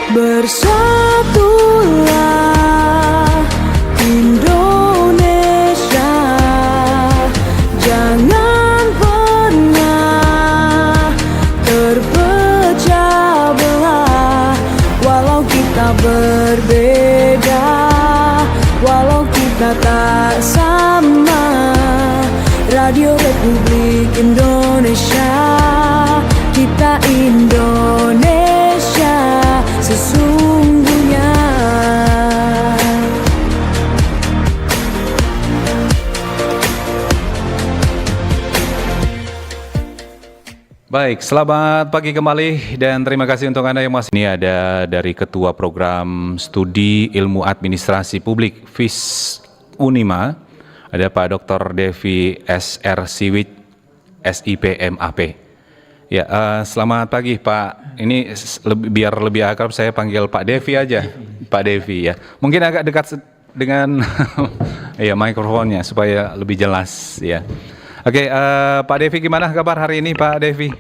Bersatulah Indonesia, jangan pernah terpecah belah. Walau kita berbeda, walau kita tak sama, Radio Republik Indonesia, kita Indonesia sesungguhnya. Baik, selamat pagi kembali dan terima kasih untuk Anda yang masih. Ini ada dari Ketua Program Studi Ilmu Administrasi Publik FIS Unima, ada Pak Dr. Devi S.R. Siwit, SIP MAP. Ya, selamat pagi Pak. Ini biar lebih akrab saya panggil Pak Devi aja, Pak Devi ya. Mungkin agak dekat dengan ya mikrofonnya supaya lebih jelas ya. Oke, Pak Devi gimana kabar hari ini Pak Devi?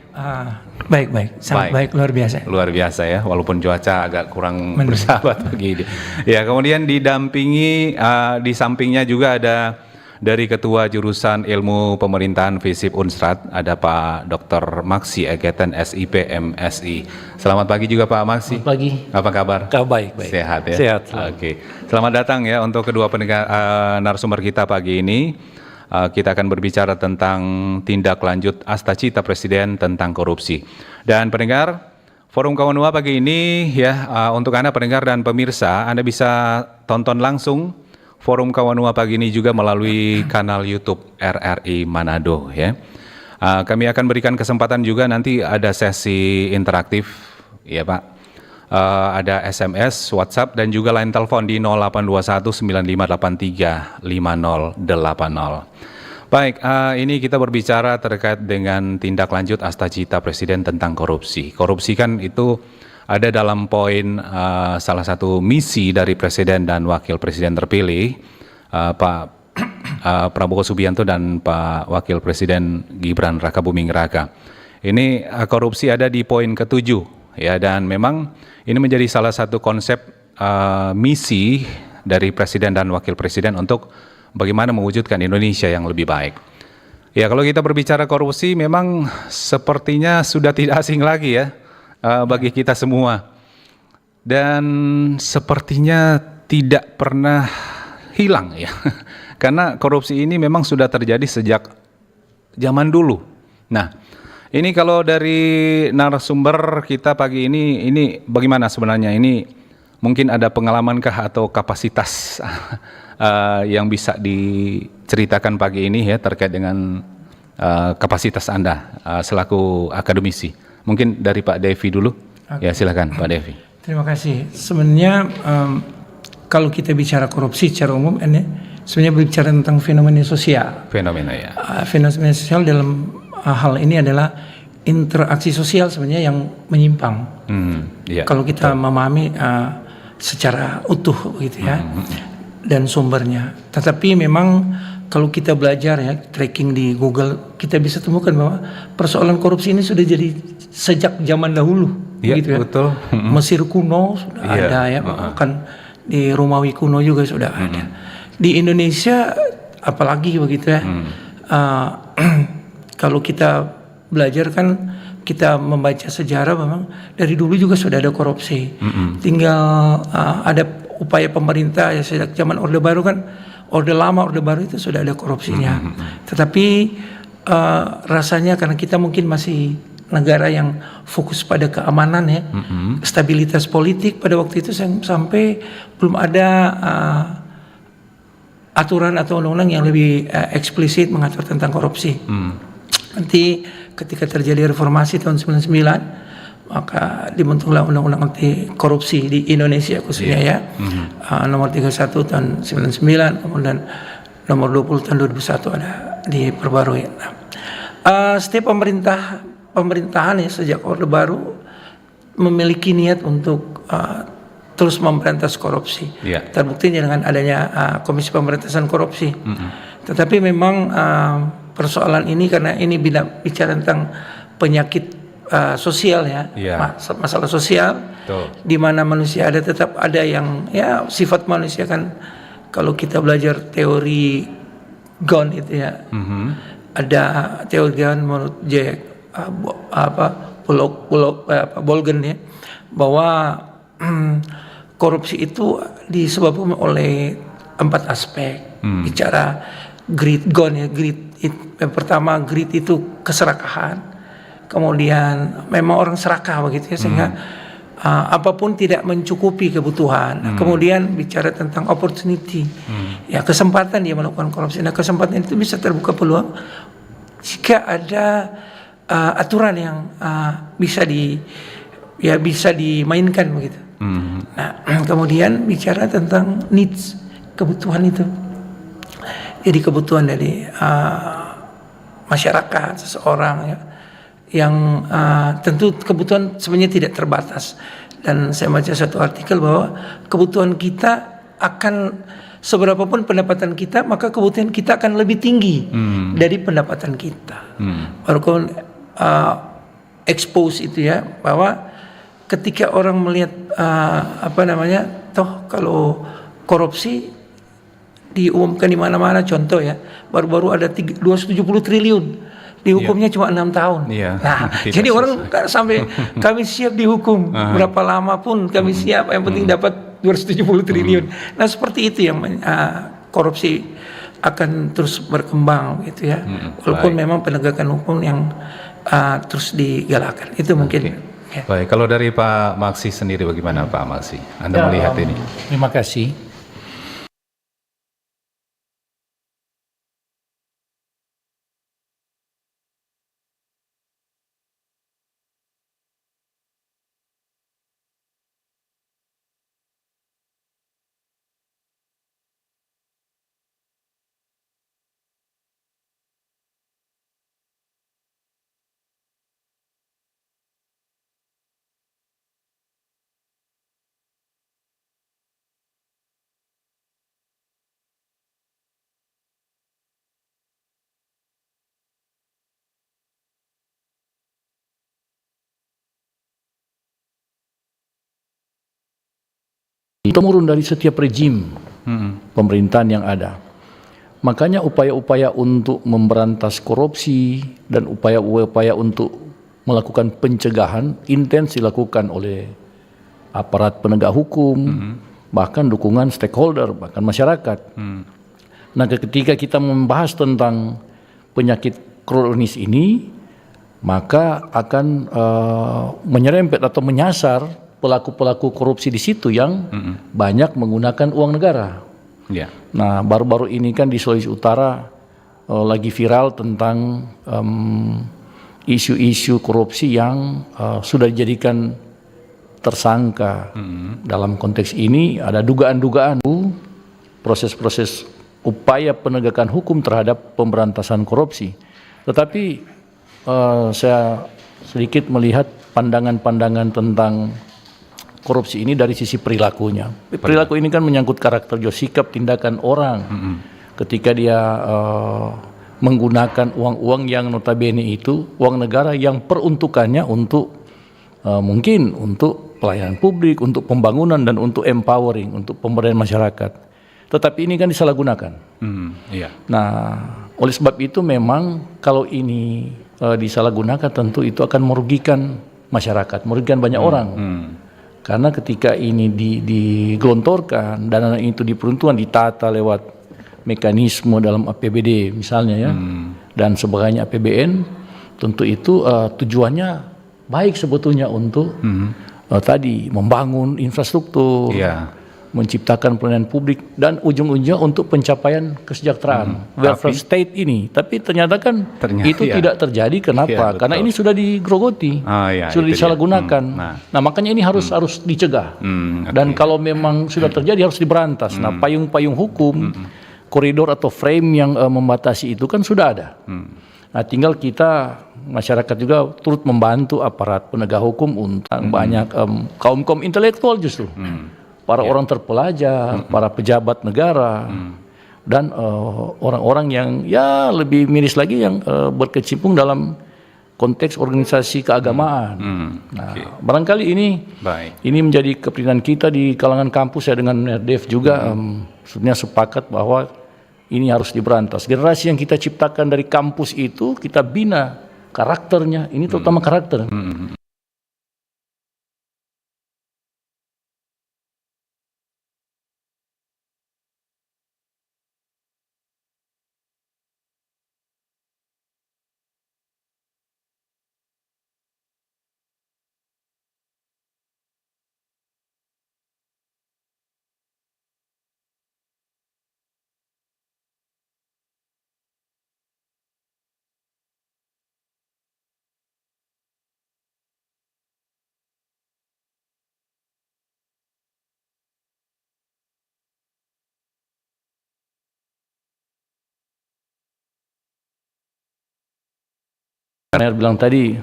Baik, sangat baik, luar biasa. Luar biasa ya, walaupun cuaca agak kurang bersahabat pagi ini. Ya, kemudian didampingi di sampingnya juga ada dari Ketua Jurusan Ilmu Pemerintahan FISIP Unstrat, ada Pak Dr. Maksi Egeten SIP MSI. Selamat pagi juga Pak Maksi. Selamat pagi. Apa kabar? Baik. Sehat ya? Sehat. Oke. Selamat datang ya untuk kedua narasumber kita pagi ini. Kita akan berbicara tentang tindak lanjut Astacita Presiden tentang korupsi. Dan pendengar, Forum Kawanua pagi ini ya untuk Anda pendengar dan pemirsa, Anda bisa tonton langsung Forum Kawanua pagi ini juga melalui kanal YouTube RRI Manado ya. Kami akan berikan kesempatan juga nanti ada sesi interaktif ya Pak. Ada SMS, WhatsApp dan juga line telepon di 0821 9583 5080. Baik, ini kita berbicara terkait dengan tindak lanjut Astacita Presiden tentang korupsi. Korupsi kan itu ada dalam poin salah satu misi dari Presiden dan Wakil Presiden terpilih, Pak Prabowo Subianto dan Pak Wakil Presiden Gibran Rakabuming Raka. Ini korupsi ada di poin ke-7 ya, dan memang ini menjadi salah satu konsep misi dari Presiden dan Wakil Presiden untuk bagaimana mewujudkan Indonesia yang lebih baik. Ya, kalau kita berbicara korupsi memang sepertinya sudah tidak asing lagi ya bagi kita semua. Dan sepertinya tidak pernah hilang ya. Karena korupsi ini memang sudah terjadi sejak zaman dulu. Nah, ini kalau dari narasumber kita pagi ini bagaimana sebenarnya? Ini mungkin ada pengalaman-kah atau kapasitas yang bisa diceritakan pagi ini ya terkait dengan kapasitas Anda selaku akademisi. Mungkin dari Pak Devi dulu. Ya, silakan Pak Devi. Terima kasih. Sebenarnya kalau kita bicara korupsi secara umum ini sebenarnya berbicara tentang fenomena sosial. Fenomena ya. Fenomena sosial dalam hal ini adalah interaksi sosial sebenarnya yang menyimpang. Iya, kalau kita memahami secara utuh gitu ya, dan sumbernya. Tetapi memang kalau kita belajar ya, tracking di Google, kita bisa temukan bahwa persoalan korupsi ini sudah jadi sejak zaman dahulu. Iya, gitu ya. betul. Mesir kuno sudah ada ya, bahkan di Romawi kuno juga sudah ada. Di Indonesia apalagi begitu ya. Kalau kita belajar kan kita membaca sejarah memang dari dulu juga sudah ada korupsi. Tinggal ada upaya pemerintah ya sejak zaman Orde Baru kan, Orde Lama, Orde Baru itu sudah ada korupsinya. Tetapi rasanya karena kita mungkin masih negara yang fokus pada keamanan ya, stabilitas politik pada waktu itu sampai belum ada aturan atau undang-undang yang lebih eksplisit mengatur tentang korupsi. Nanti ketika terjadi reformasi tahun 99, maka dibentuklah undang-undang anti korupsi di Indonesia khususnya ya. Nomor 31 tahun 99, kemudian nomor 20 tahun 2001 ada diperbarui. Setiap pemerintahan ya sejak Orde Baru memiliki niat untuk terus memberantas korupsi. Terbukti dengan adanya Komisi Pemberantasan Korupsi. Tetapi memang persoalan ini karena ini bicara tentang penyakit sosial ya, masalah sosial Betul. Di mana manusia ada, tetap ada yang ya sifat manusia kan, kalau kita belajar teori Gon itu ya, ada teori Gon menurut Bolgen ya, bahwa korupsi itu disebabkan oleh 4 aspek. Bicara greed Gon ya, yang pertama greed itu keserakahan, kemudian memang orang serakah begitu ya, sehingga apapun tidak mencukupi kebutuhan. Kemudian bicara tentang opportunity, ya kesempatan dia melakukan korupsi. Nah kesempatan itu bisa terbuka peluang jika ada aturan yang bisa dimainkan begitu. Nah kemudian bicara tentang needs, kebutuhan itu. Jadi kebutuhan dari masyarakat seseorang ya, yang tentu kebutuhan sebenarnya tidak terbatas. Dan saya baca satu artikel bahwa kebutuhan kita akan, seberapapun pendapatan kita, maka kebutuhan kita akan lebih tinggi dari pendapatan kita. Baru expose itu ya, bahwa ketika orang melihat toh kalau korupsi diumumkan di mana-mana, contoh ya, baru-baru ada 270 triliun, dihukumnya cuma 6 tahun. Nah, jadi orang sampai kami siap dihukum berapa lama pun kami siap, yang penting dapat 270 triliun. Nah, seperti itu yang korupsi akan terus berkembang gitu ya. Walaupun memang penegakan hukum yang terus digalakkan. Itu mungkin. Ya. Baik, kalau dari Pak Maksi sendiri bagaimana Pak Maksi? Anda melihat ini? Terima kasih. Temurun dari setiap rejim pemerintahan yang ada. Makanya upaya-upaya untuk memberantas korupsi dan upaya-upaya untuk melakukan pencegahan intens dilakukan oleh aparat penegak hukum, bahkan dukungan stakeholder, bahkan masyarakat. Nah, ketika kita membahas tentang penyakit kronis ini, maka akan menyerempet atau menyasar pelaku-pelaku korupsi di situ yang banyak menggunakan uang negara. Nah, baru-baru ini kan di Sulawesi Utara lagi viral tentang isu-isu korupsi yang sudah dijadikan tersangka. Dalam konteks ini ada dugaan-dugaan proses-proses upaya penegakan hukum terhadap pemberantasan korupsi. Tetapi saya sedikit melihat pandangan-pandangan tentang korupsi ini dari sisi perilakunya. Perilaku ini kan menyangkut karakter, sikap, tindakan orang. Ketika dia menggunakan uang-uang yang notabene itu uang negara yang peruntukannya untuk mungkin untuk pelayanan publik, untuk pembangunan dan untuk empowering, untuk pemberdayaan masyarakat. Tetapi ini kan disalahgunakan. Nah, oleh sebab itu memang kalau ini disalahgunakan tentu itu akan merugikan masyarakat, merugikan banyak orang. Karena ketika ini digelontorkan, dana itu diperuntukkan, ditata lewat mekanisme dalam APBD misalnya ya, dan sebagainya APBN, tentu itu tujuannya baik sebetulnya untuk tadi membangun infrastruktur, menciptakan pelayanan publik, dan ujung-ujungnya untuk pencapaian kesejahteraan welfare state ini. Tapi ternyata itu tidak terjadi. Kenapa? Karena ini sudah digerogoti, sudah disalahgunakan. Nah, makanya ini harus dicegah. Dan kalau memang sudah terjadi harus diberantas. Nah, payung-payung hukum, koridor atau frame yang membatasi itu kan sudah ada. Nah, tinggal kita masyarakat juga turut membantu aparat penegak hukum untuk banyak kaum intelektual justru. Para orang terpelajar, para pejabat negara, dan orang-orang yang ya lebih miris lagi yang berkecimpung dalam konteks organisasi keagamaan. Nah, barangkali ini Baik. ini menjadi kepentingan kita di kalangan kampus. Saya dengan Dev juga sebenarnya sepakat bahwa ini harus diberantas. Generasi yang kita ciptakan dari kampus itu kita bina karakternya, ini terutama karakter. Karena bilang tadi,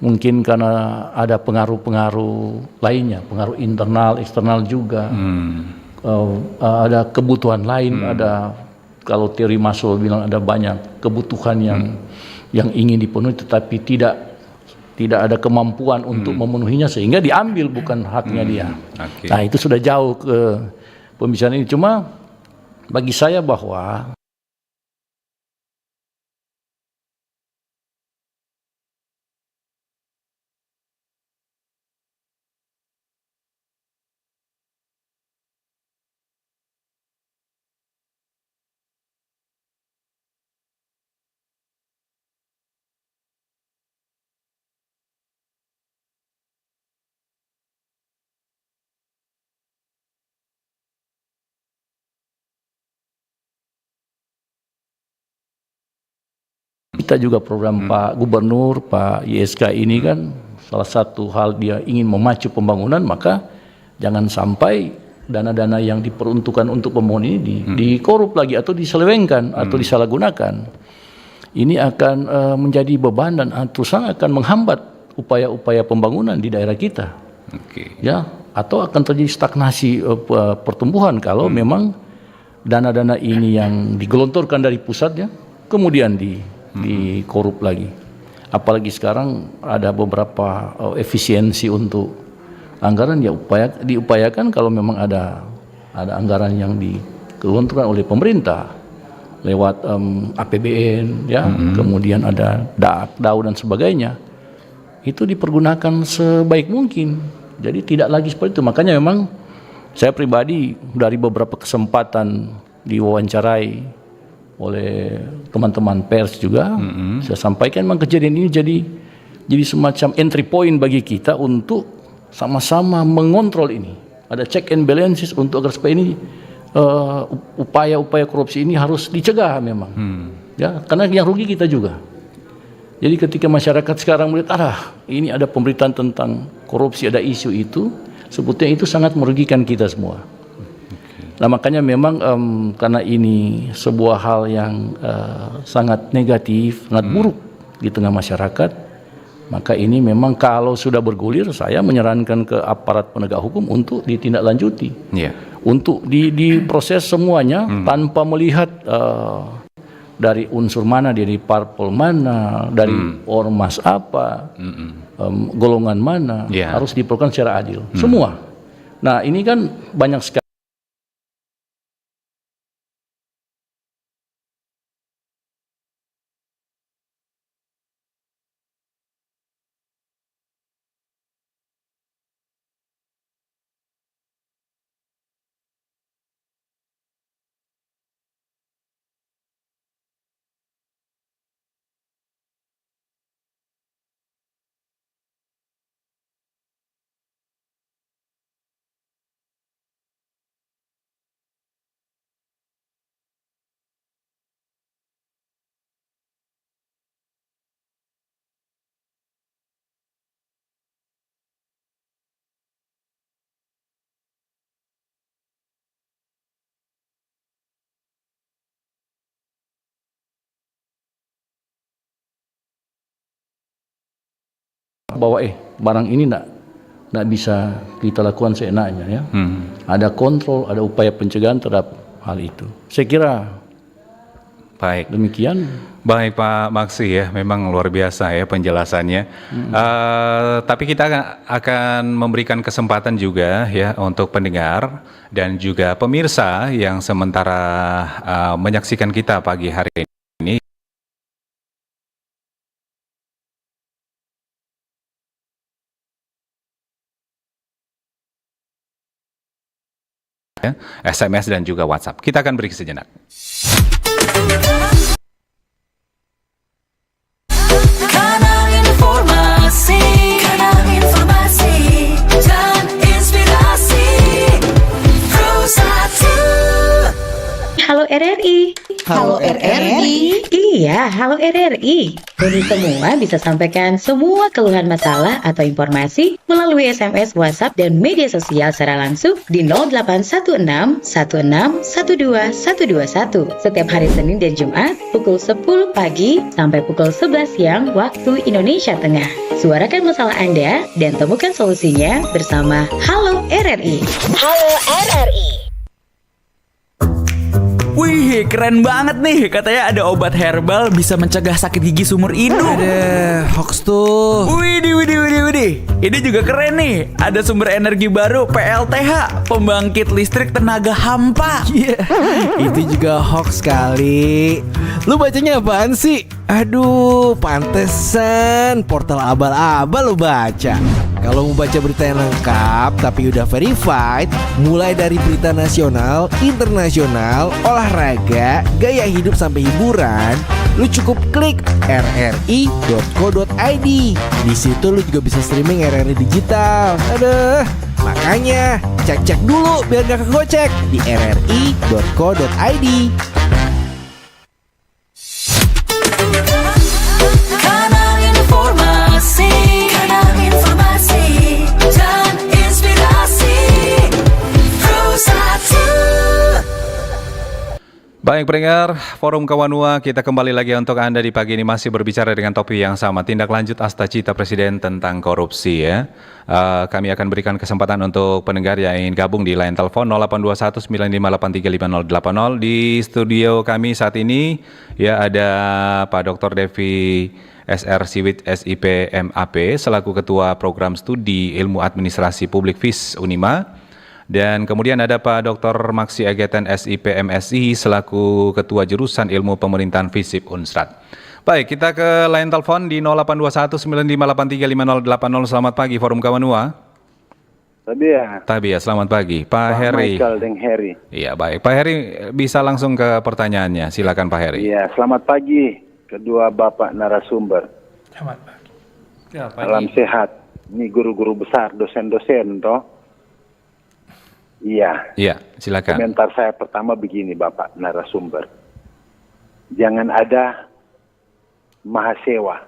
mungkin karena ada pengaruh-pengaruh lainnya, pengaruh internal, eksternal juga, ada kebutuhan lain, ada kalau teori Maslow bilang ada banyak kebutuhan yang ingin dipenuhi, tetapi tidak ada kemampuan untuk memenuhinya sehingga diambil bukan haknya dia. Oke. Nah itu sudah jauh ke pembicaraan ini. Cuma bagi saya bahwa kita juga program Pak Gubernur, Pak YSK ini kan salah satu hal dia ingin memacu pembangunan, maka jangan sampai dana-dana yang diperuntukkan untuk pembangunan ini dikorup lagi atau diselewengkan atau disalahgunakan. Ini akan menjadi beban dan terus akan menghambat upaya-upaya pembangunan di daerah kita. Oke. Ya, atau akan terjadi stagnasi pertumbuhan kalau memang dana-dana ini yang digelontorkan dari pusatnya kemudian dikorup lagi. Apalagi sekarang ada beberapa efisiensi untuk anggaran, ya diupayakan kalau memang ada anggaran yang digelontorkan oleh pemerintah lewat APBN, ya, kemudian ada DAU dan sebagainya, itu dipergunakan sebaik mungkin. Jadi tidak lagi seperti itu. Makanya memang saya pribadi dari beberapa kesempatan diwawancarai oleh teman-teman pers juga, saya sampaikan memang kejadian ini jadi semacam entry point bagi kita untuk sama-sama mengontrol ini. Ada check and balances untuk agar supaya ini upaya-upaya korupsi ini harus dicegah memang. Ya, karena yang rugi kita juga. Jadi ketika masyarakat sekarang melihat ini ada pemberitaan tentang korupsi, ada isu itu, sebetulnya itu sangat merugikan kita semua. Nah makanya memang karena ini sebuah hal yang sangat negatif, sangat buruk di tengah masyarakat, maka ini memang kalau sudah bergulir, saya menyarankan ke aparat penegak hukum untuk ditindaklanjuti, untuk diproses semuanya tanpa melihat dari unsur mana, dari parpol mana, dari ormas apa, golongan mana, harus diperlakukan secara adil, semua. Nah ini kan banyak sekali bahwa barang ini tidak bisa kita lakukan seenaknya, ya. Ada kontrol, ada upaya pencegahan terhadap hal itu. Saya kira Baik. Demikian. Baik Pak Maksi ya, memang luar biasa ya penjelasannya. Tapi kita akan memberikan kesempatan juga ya untuk pendengar dan juga pemirsa yang sementara menyaksikan kita pagi hari ini. SMS dan juga WhatsApp. Kita akan beri sejenak. Kanal informasi dan inspirasi Pro1. Halo RRI. Halo RRI. Iya, halo RRI. Kami semua bisa sampaikan semua keluhan masalah atau informasi melalui SMS, WhatsApp, dan media sosial secara langsung di 0816 16 12 121 setiap hari Senin dan Jumat pukul 10 pagi sampai pukul 11 siang waktu Indonesia Tengah. Suarakan masalah Anda dan temukan solusinya bersama Halo RRI. Halo RRI. Wih, keren banget nih. Katanya ada obat herbal bisa mencegah sakit gigi seumur hidup. Ada hoax tuh. Widih. Ini juga keren nih. Ada sumber energi baru PLTH, pembangkit listrik tenaga hampa. Iya, itu juga hoax kali. Lu bacanya apaan sih? Aduh, pantesan portal abal-abal lu baca. Kalau mau baca berita yang lengkap tapi udah verified, mulai dari berita nasional, internasional, olahraga, gaya hidup sampai hiburan, lu cukup klik rri.co.id. Di situ lu juga bisa streaming RRI digital. Aduh, makanya cek dulu biar gak kegocek di rri.co.id. Kanal informasi dan inspirasi Pro1. Baik pendengar, Forum Kawanua, kita kembali lagi untuk Anda di pagi ini masih berbicara dengan topik yang sama, tindak lanjut Astacita Presiden tentang korupsi ya. Kami akan berikan kesempatan untuk pendengar yang ingin gabung di line telepon 0821 95835080. Di studio kami saat ini ya ada Pak Dr. Devi SR Siwit SIP MAP selaku Ketua Program Studi Ilmu Administrasi Publik FIS Unima. Dan kemudian ada Pak Dr. Maksi Egeten SIP MSI selaku Ketua Jurusan Ilmu Pemerintahan FISIP Unsrat. Baik, kita ke line telepon di 0821 95835080. Selamat pagi Forum Kawanua. Tabia, selamat pagi. Pak Heri. Michael dan Heri. Iya, baik. Pak Heri bisa langsung ke pertanyaannya. Silakan Pak Heri. Iya, selamat pagi kedua Bapak narasumber. Selamat pagi. Ya, Salam sehat. Ini guru-guru besar, dosen-dosen toh. Iya. Iya, silakan. Komentar saya pertama begini Bapak narasumber. Jangan ada mahasiswa.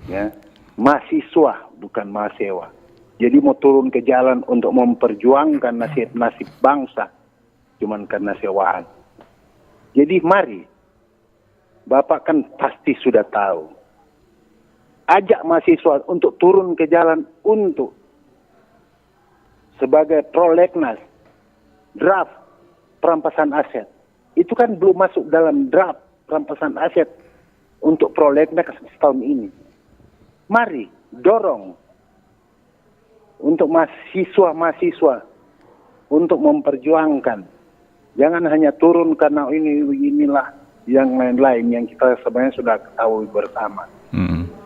Ya. Mahasiswa bukan mahasiswa. Jadi mau turun ke jalan untuk memperjuangkan nasib bangsa cuman karena sewaan. Jadi mari Bapak kan pasti sudah tahu. Ajak mahasiswa untuk turun ke jalan untuk sebagai prolegnas draft perampasan aset. Itu kan belum masuk dalam draft perampasan aset untuk prolegnas setahun ini. Mari dorong untuk mahasiswa untuk memperjuangkan. Jangan hanya turun karena inilah yang lain-lain yang kita sebenarnya sudah ketahui bersama.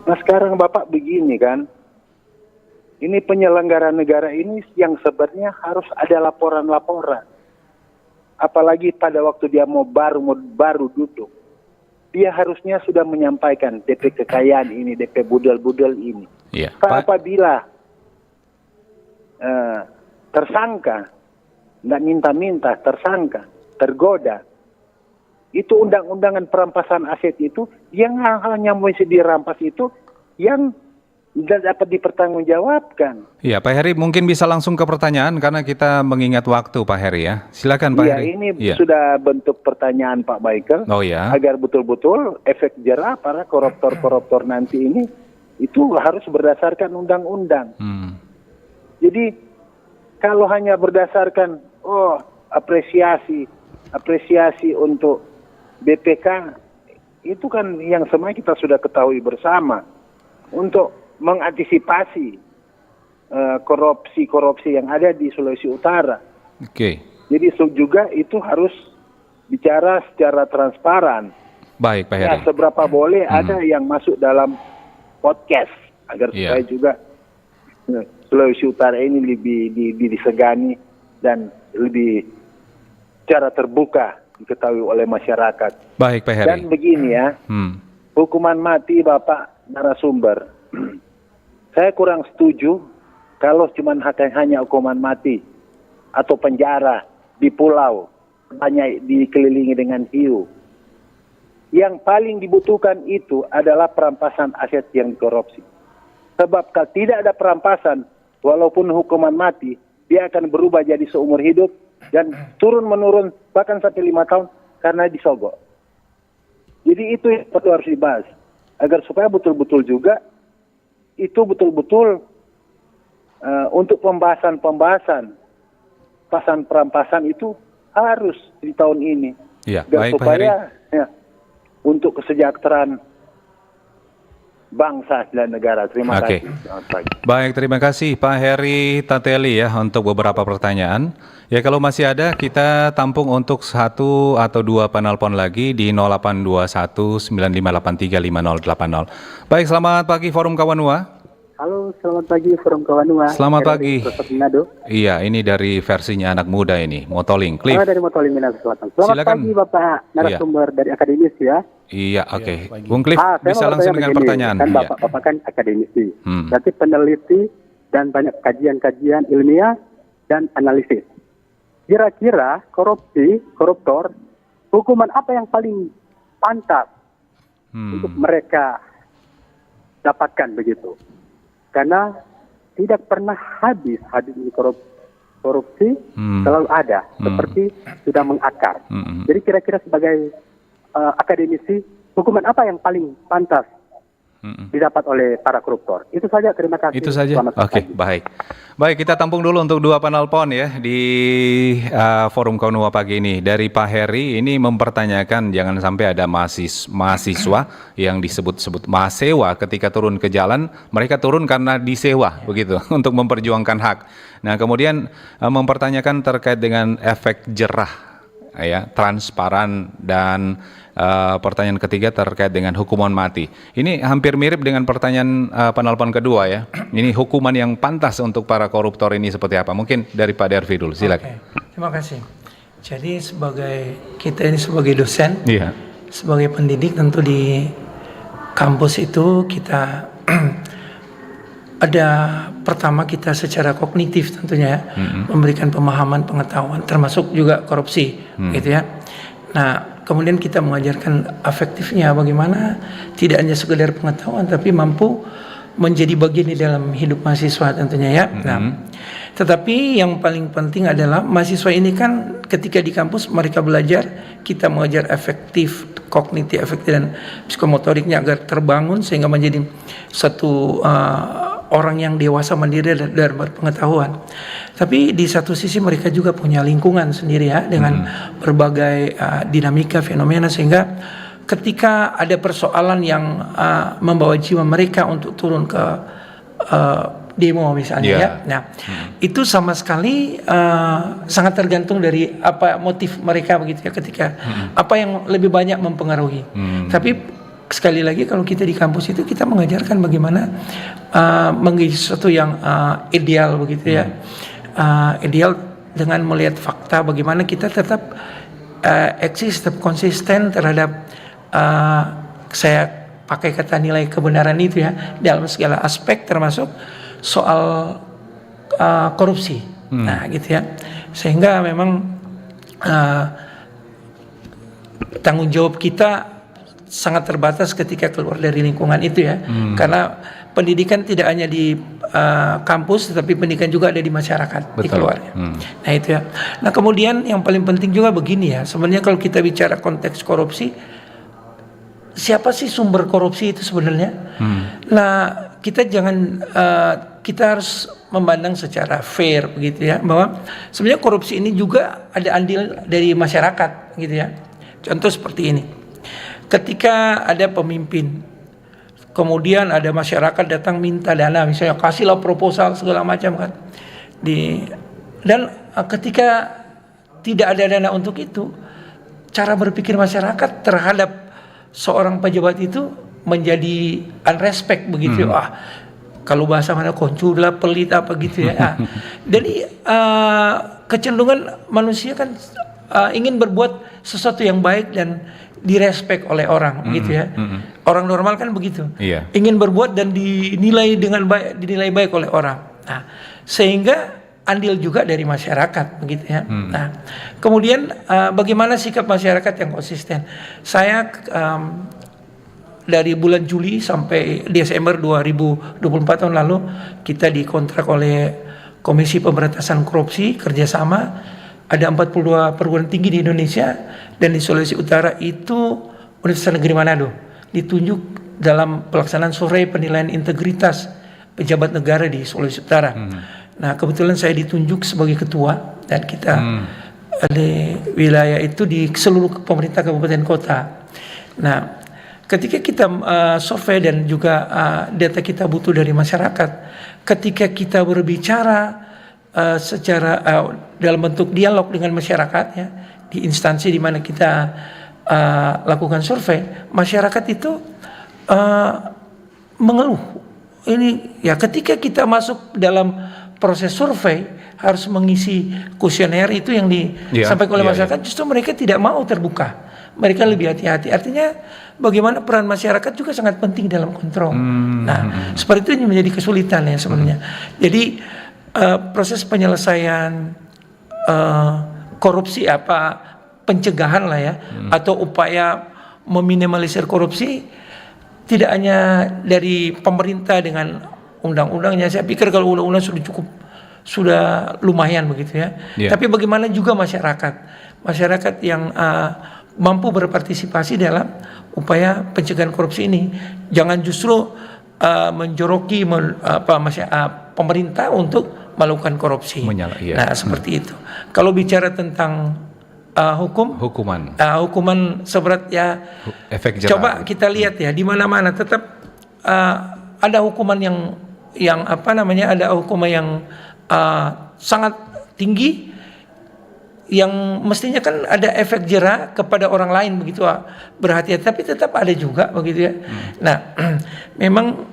Nah sekarang Bapak begini kan, ini penyelenggara negara ini yang sebenarnya harus ada laporan-laporan. Apalagi pada waktu dia mau baru duduk. Dia harusnya sudah menyampaikan DP kekayaan ini, DP budel-budel ini. Iya, Pak. Apabila tersangka, tidak minta-minta, tersangka, tergoda, itu undang-undangan perampasan aset itu, yang hanya mesti dirampas itu, yang tidak dapat dipertanggungjawabkan. Iya, Pak Heri mungkin bisa langsung ke pertanyaan karena kita mengingat waktu Pak Heri ya. Silakan Pak Heri. Ini sudah bentuk pertanyaan Pak Michael. Oh ya. Agar betul-betul efek jerah para koruptor-koruptor nanti ini itu harus berdasarkan undang-undang. Jadi kalau hanya berdasarkan apresiasi untuk BPK itu kan yang semua kita sudah ketahui bersama untuk mengantisipasi korupsi-korupsi yang ada di Sulawesi Utara. Oke. Jadi juga itu harus bicara secara transparan. Baik, Pak Ya, Heri. seberapa boleh ada yang masuk dalam podcast agar Iya. supaya juga Sulawesi Utara ini lebih disegani dan lebih secara terbuka diketahui oleh masyarakat. Baik, Pak Dan Heri. begini ya, hukuman mati Bapak narasumber, saya kurang setuju kalau cuma hanya hukuman mati atau penjara di pulau banyak dikelilingi dengan hiu. Yang paling dibutuhkan itu adalah perampasan aset yang dikorupsi. Sebab kalau tidak ada perampasan, walaupun hukuman mati, dia akan berubah jadi seumur hidup dan turun-menurun bahkan sampai 5 tahun karena disogok. Jadi itu yang perlu harus dibahas. Agar supaya betul-betul juga, itu betul-betul untuk pembahasan perampasan itu harus di tahun ini. Iya, Dan baik, Pak Heri. supaya ya, untuk kesejahteraan bangsa dan negara. Terima Oke. kasih. Selamat pagi. Baik, terima kasih Pak Heri Tateli ya untuk beberapa pertanyaan. Ya kalau masih ada kita tampung untuk 1 atau 2 penelpon lagi di 082195835080. Baik, selamat pagi Forum Kawanua. Halo, selamat pagi Forum Kawanua. Selamat pagi. Profesor Manado. Iya, ini dari versinya anak muda ini, Motoling. Cliff. Dari Motoling Minang Selatan. Selamat Silakan. pagi Bapak narasumber dari akademis ya. Iya, oke. Bung Cliff Saya bisa mau langsung bertanya dengan begini, pertanyaan. Kan Iya. Bapak kan akademisi. Hmm. Berarti peneliti dan banyak kajian-kajian ilmiah dan analisis. Kira-kira koruptor, hukuman apa yang paling pantas untuk mereka dapatkan begitu? Karena tidak pernah habis ini korupsi selalu ada, seperti sudah mengakar. Jadi kira-kira sebagai akademisi, hukuman apa yang paling pantas didapat oleh para koruptor? Itu saja, terima kasih. Itu saja. Selamat Oke, pagi. baik. Baik, kita tampung dulu untuk 2 penelpon ya di Forum Kawanua pagi ini. Dari Pak Heri ini mempertanyakan jangan sampai ada mahasiswa yang disebut-sebut mahasiswa ketika turun ke jalan, mereka turun karena disewa begitu untuk memperjuangkan hak. Nah, kemudian mempertanyakan terkait dengan efek jerah ya, transparan dan pertanyaan ketiga terkait dengan hukuman mati. Ini hampir mirip dengan pertanyaan penelpon kedua ya. Ini hukuman yang pantas untuk para koruptor ini seperti apa? Mungkin dari Pak Dervi dulu, silakan. Oke, terima kasih. Jadi kita ini sebagai dosen, Iya. sebagai pendidik tentu di kampus itu kita ada pertama kita secara kognitif tentunya ya, memberikan pemahaman pengetahuan termasuk juga korupsi gitu ya. Nah, kemudian kita mengajarkan efektifnya bagaimana tidak hanya sekedar pengetahuan tapi mampu menjadi bagian di dalam hidup mahasiswa tentunya ya. Nah, tetapi yang paling penting adalah mahasiswa ini kan ketika di kampus mereka belajar, kita mengajar efektif, kognitif efektif dan psikomotoriknya agar terbangun sehingga menjadi satu orang yang dewasa mandiri dan berpengetahuan. Tapi di satu sisi mereka juga punya lingkungan sendiri ya dengan berbagai dinamika fenomena sehingga ketika ada persoalan yang membawa jiwa mereka untuk turun ke demo misalnya ya. Nah, itu sama sekali sangat tergantung dari apa motif mereka begitu ya ketika apa yang lebih banyak mempengaruhi. Tapi sekali lagi kalau kita di kampus itu kita mengajarkan bagaimana menjadi sesuatu yang ideal begitu ya. Ideal dengan melihat fakta bagaimana kita tetap eksis, tetap konsisten terhadap saya pakai kata nilai kebenaran itu ya dalam segala aspek termasuk soal korupsi. Nah, gitu ya. Sehingga memang tanggung jawab kita sangat terbatas ketika keluar dari lingkungan itu ya. Karena pendidikan tidak hanya di kampus tetapi pendidikan juga ada di masyarakat. Betul. Di keluarga. Nah, itu ya. Nah, kemudian yang paling penting juga begini ya. Sebenarnya kalau kita bicara konteks korupsi, siapa sih sumber korupsi itu sebenarnya? Nah, kita jangan kita harus memandang secara fair begitu ya, bahwa sebenarnya korupsi ini juga ada andil dari masyarakat gitu ya. Contoh seperti ini. Ketika ada pemimpin, kemudian ada masyarakat datang minta dana, misalnya kasihlah proposal segala macam kan. Ketika tidak ada dana untuk itu, cara berpikir masyarakat terhadap seorang pejabat itu menjadi unrespect begitu. Kalau bahasa mana koncula, pelit apa gitu ya. Jadi kecenderungan manusia kan ingin berbuat sesuatu yang baik dan direspek oleh orang gitu ya. Orang normal kan begitu. Iya. Ingin berbuat dan dinilai dengan baik, dinilai baik oleh orang. Nah, sehingga andil juga dari masyarakat begitu ya. Nah, kemudian bagaimana sikap masyarakat yang konsisten? Saya dari bulan Juli sampai Desember 2024 tahun lalu kita dikontrak oleh Komisi Pemberantasan Korupsi kerjasama. Ada 42 perguruan tinggi di Indonesia dan di Sulawesi Utara itu Universitas Negeri Manado ditunjuk dalam pelaksanaan survei penilaian integritas pejabat negara di Sulawesi Utara. Nah, kebetulan saya ditunjuk sebagai ketua dan kita di wilayah itu di seluruh pemerintah kabupaten kota. Nah, ketika kita survei dan juga data kita butuh dari masyarakat, ketika kita berbicara secara dalam bentuk dialog dengan masyarakat ya, di instansi di mana kita lakukan survei, masyarakat itu mengeluh. Ini ya ketika kita masuk dalam proses survei harus mengisi kuesioner itu yang disampaikan oleh masyarakat, justru mereka tidak mau terbuka. Mereka lebih hati-hati. Artinya bagaimana peran masyarakat juga sangat penting dalam kontrol. Nah, seperti itu menjadi kesulitan ya sebenarnya. Jadi proses penyelesaian korupsi pencegahan lah ya, atau upaya meminimalisir korupsi tidak hanya dari pemerintah dengan undang-undangnya. Saya pikir kalau undang-undang sudah lumayan begitu ya. Tapi bagaimana juga masyarakat yang mampu berpartisipasi dalam upaya pencegahan korupsi ini. Jangan justru menjoroki pemerintah untuk melakukan korupsi. Nah, seperti itu. Kalau bicara tentang hukuman seberat ya, efek jerah. Coba kita lihat ya, di mana-mana tetap ada hukuman yang ada hukuman yang sangat tinggi, yang mestinya kan ada efek jerah kepada orang lain begitu, berhati-hati, tapi tetap ada juga begitu ya. Nah, memang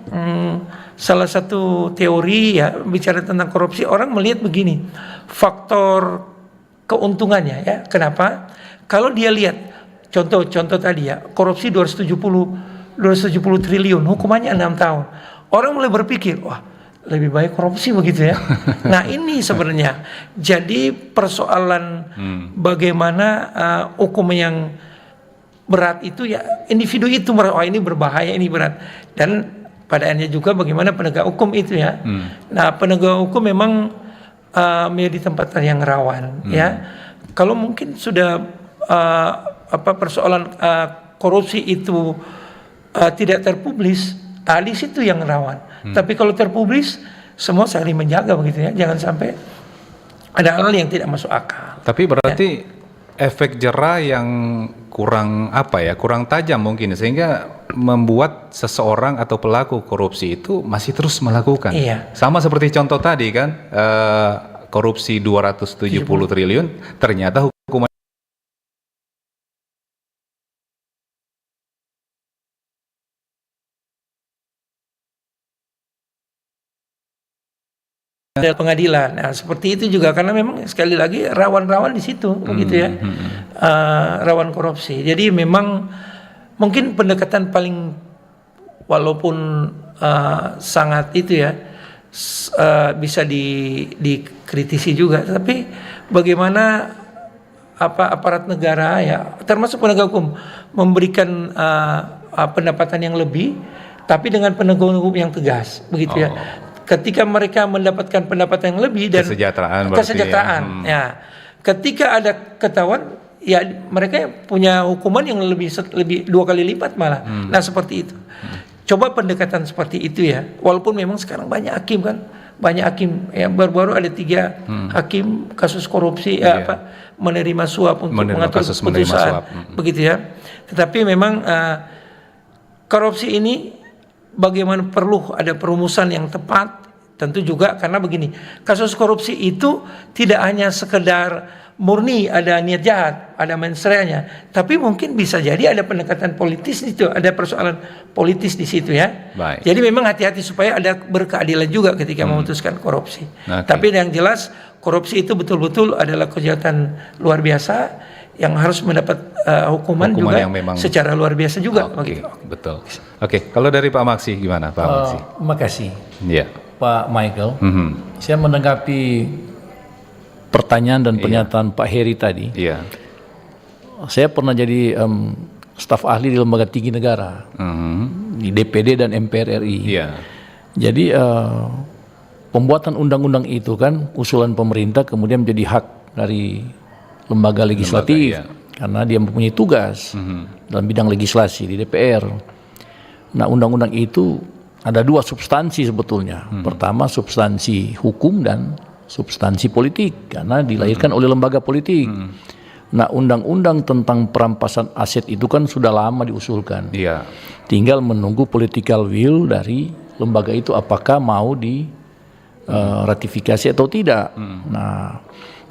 salah satu teori ya bicara tentang korupsi, orang melihat begini, faktor keuntungannya ya. Kenapa? Kalau dia lihat contoh tadi ya, korupsi 270 triliun, hukumannya 6 tahun. Orang mulai berpikir, wah, lebih baik korupsi begitu ya. Nah, ini sebenarnya jadi persoalan bagaimana hukum yang berat itu ya, individu itu wah ini berbahaya, ini berat, dan pada akhirnya juga bagaimana penegak hukum itu ya. Nah, penegak hukum memang menjadi tempat yang rawan ya. Kalau mungkin sudah persoalan korupsi itu tidak terpublis, di situ yang rawan. Tapi kalau terpublis, semua saling menjaga begitu ya. Jangan sampai ada hal yang tidak masuk akal. Tapi berarti efek jerah yang kurang tajam mungkin, sehingga membuat seseorang atau pelaku korupsi itu masih terus melakukan. Iya. Sama seperti contoh tadi kan, korupsi 270 triliun, ternyata hukuman pengadilan. Nah, seperti itu juga karena memang sekali lagi rawan-rawan di situ begitu ya. Rawan korupsi. Jadi memang mungkin pendekatan paling, walaupun sangat itu ya, bisa dikritisi juga, tapi bagaimana aparat negara ya, termasuk penegak hukum, memberikan pendapatan yang lebih, tapi dengan penegak hukum yang tegas begitu ya. Ketika mereka mendapatkan pendapatan yang lebih dan kesejahteraan ya. Ketika ada ketahuan ya, mereka punya hukuman yang lebih 2 kali lipat malah. Nah, seperti itu. Coba pendekatan seperti itu ya. Walaupun memang sekarang banyak hakim kan banyak hakim yang baru-baru ada 3 hakim kasus korupsi menerima suap untuk mengatur keputusan begitu ya. Tetapi memang korupsi ini bagaimana perlu ada perumusan yang tepat. Tentu juga karena begini, kasus korupsi itu tidak hanya sekedar murni ada niat jahat, ada mensreanya, tapi mungkin bisa jadi ada pendekatan politis itu, ada persoalan politis di situ ya. Baik. Jadi memang hati-hati supaya ada berkeadilan juga ketika memutuskan korupsi. Tapi yang jelas korupsi itu betul-betul adalah kejahatan luar biasa yang harus mendapat hukuman juga yang memang secara luar biasa juga. Betul. Oke, kalau dari Pak Maksi gimana Pak Maksi? Makasih. Iya. Pak Michael, saya menanggapi pertanyaan dan pernyataan Pak Heri tadi. Iya. Saya pernah jadi staf ahli di lembaga tinggi negara, di DPD dan MPR RI. Iya. Jadi pembuatan undang-undang itu kan usulan pemerintah kemudian menjadi hak dari lembaga legislatif, karena dia mempunyai tugas dalam bidang legislasi di DPR. Nah, undang-undang itu ada 2 substansi sebetulnya. Pertama substansi hukum dan substansi politik karena dilahirkan oleh lembaga politik. Nah, undang-undang tentang perampasan aset itu kan sudah lama diusulkan. Iya. Tinggal menunggu political will dari lembaga itu apakah mau di ratifikasi atau tidak. Nah,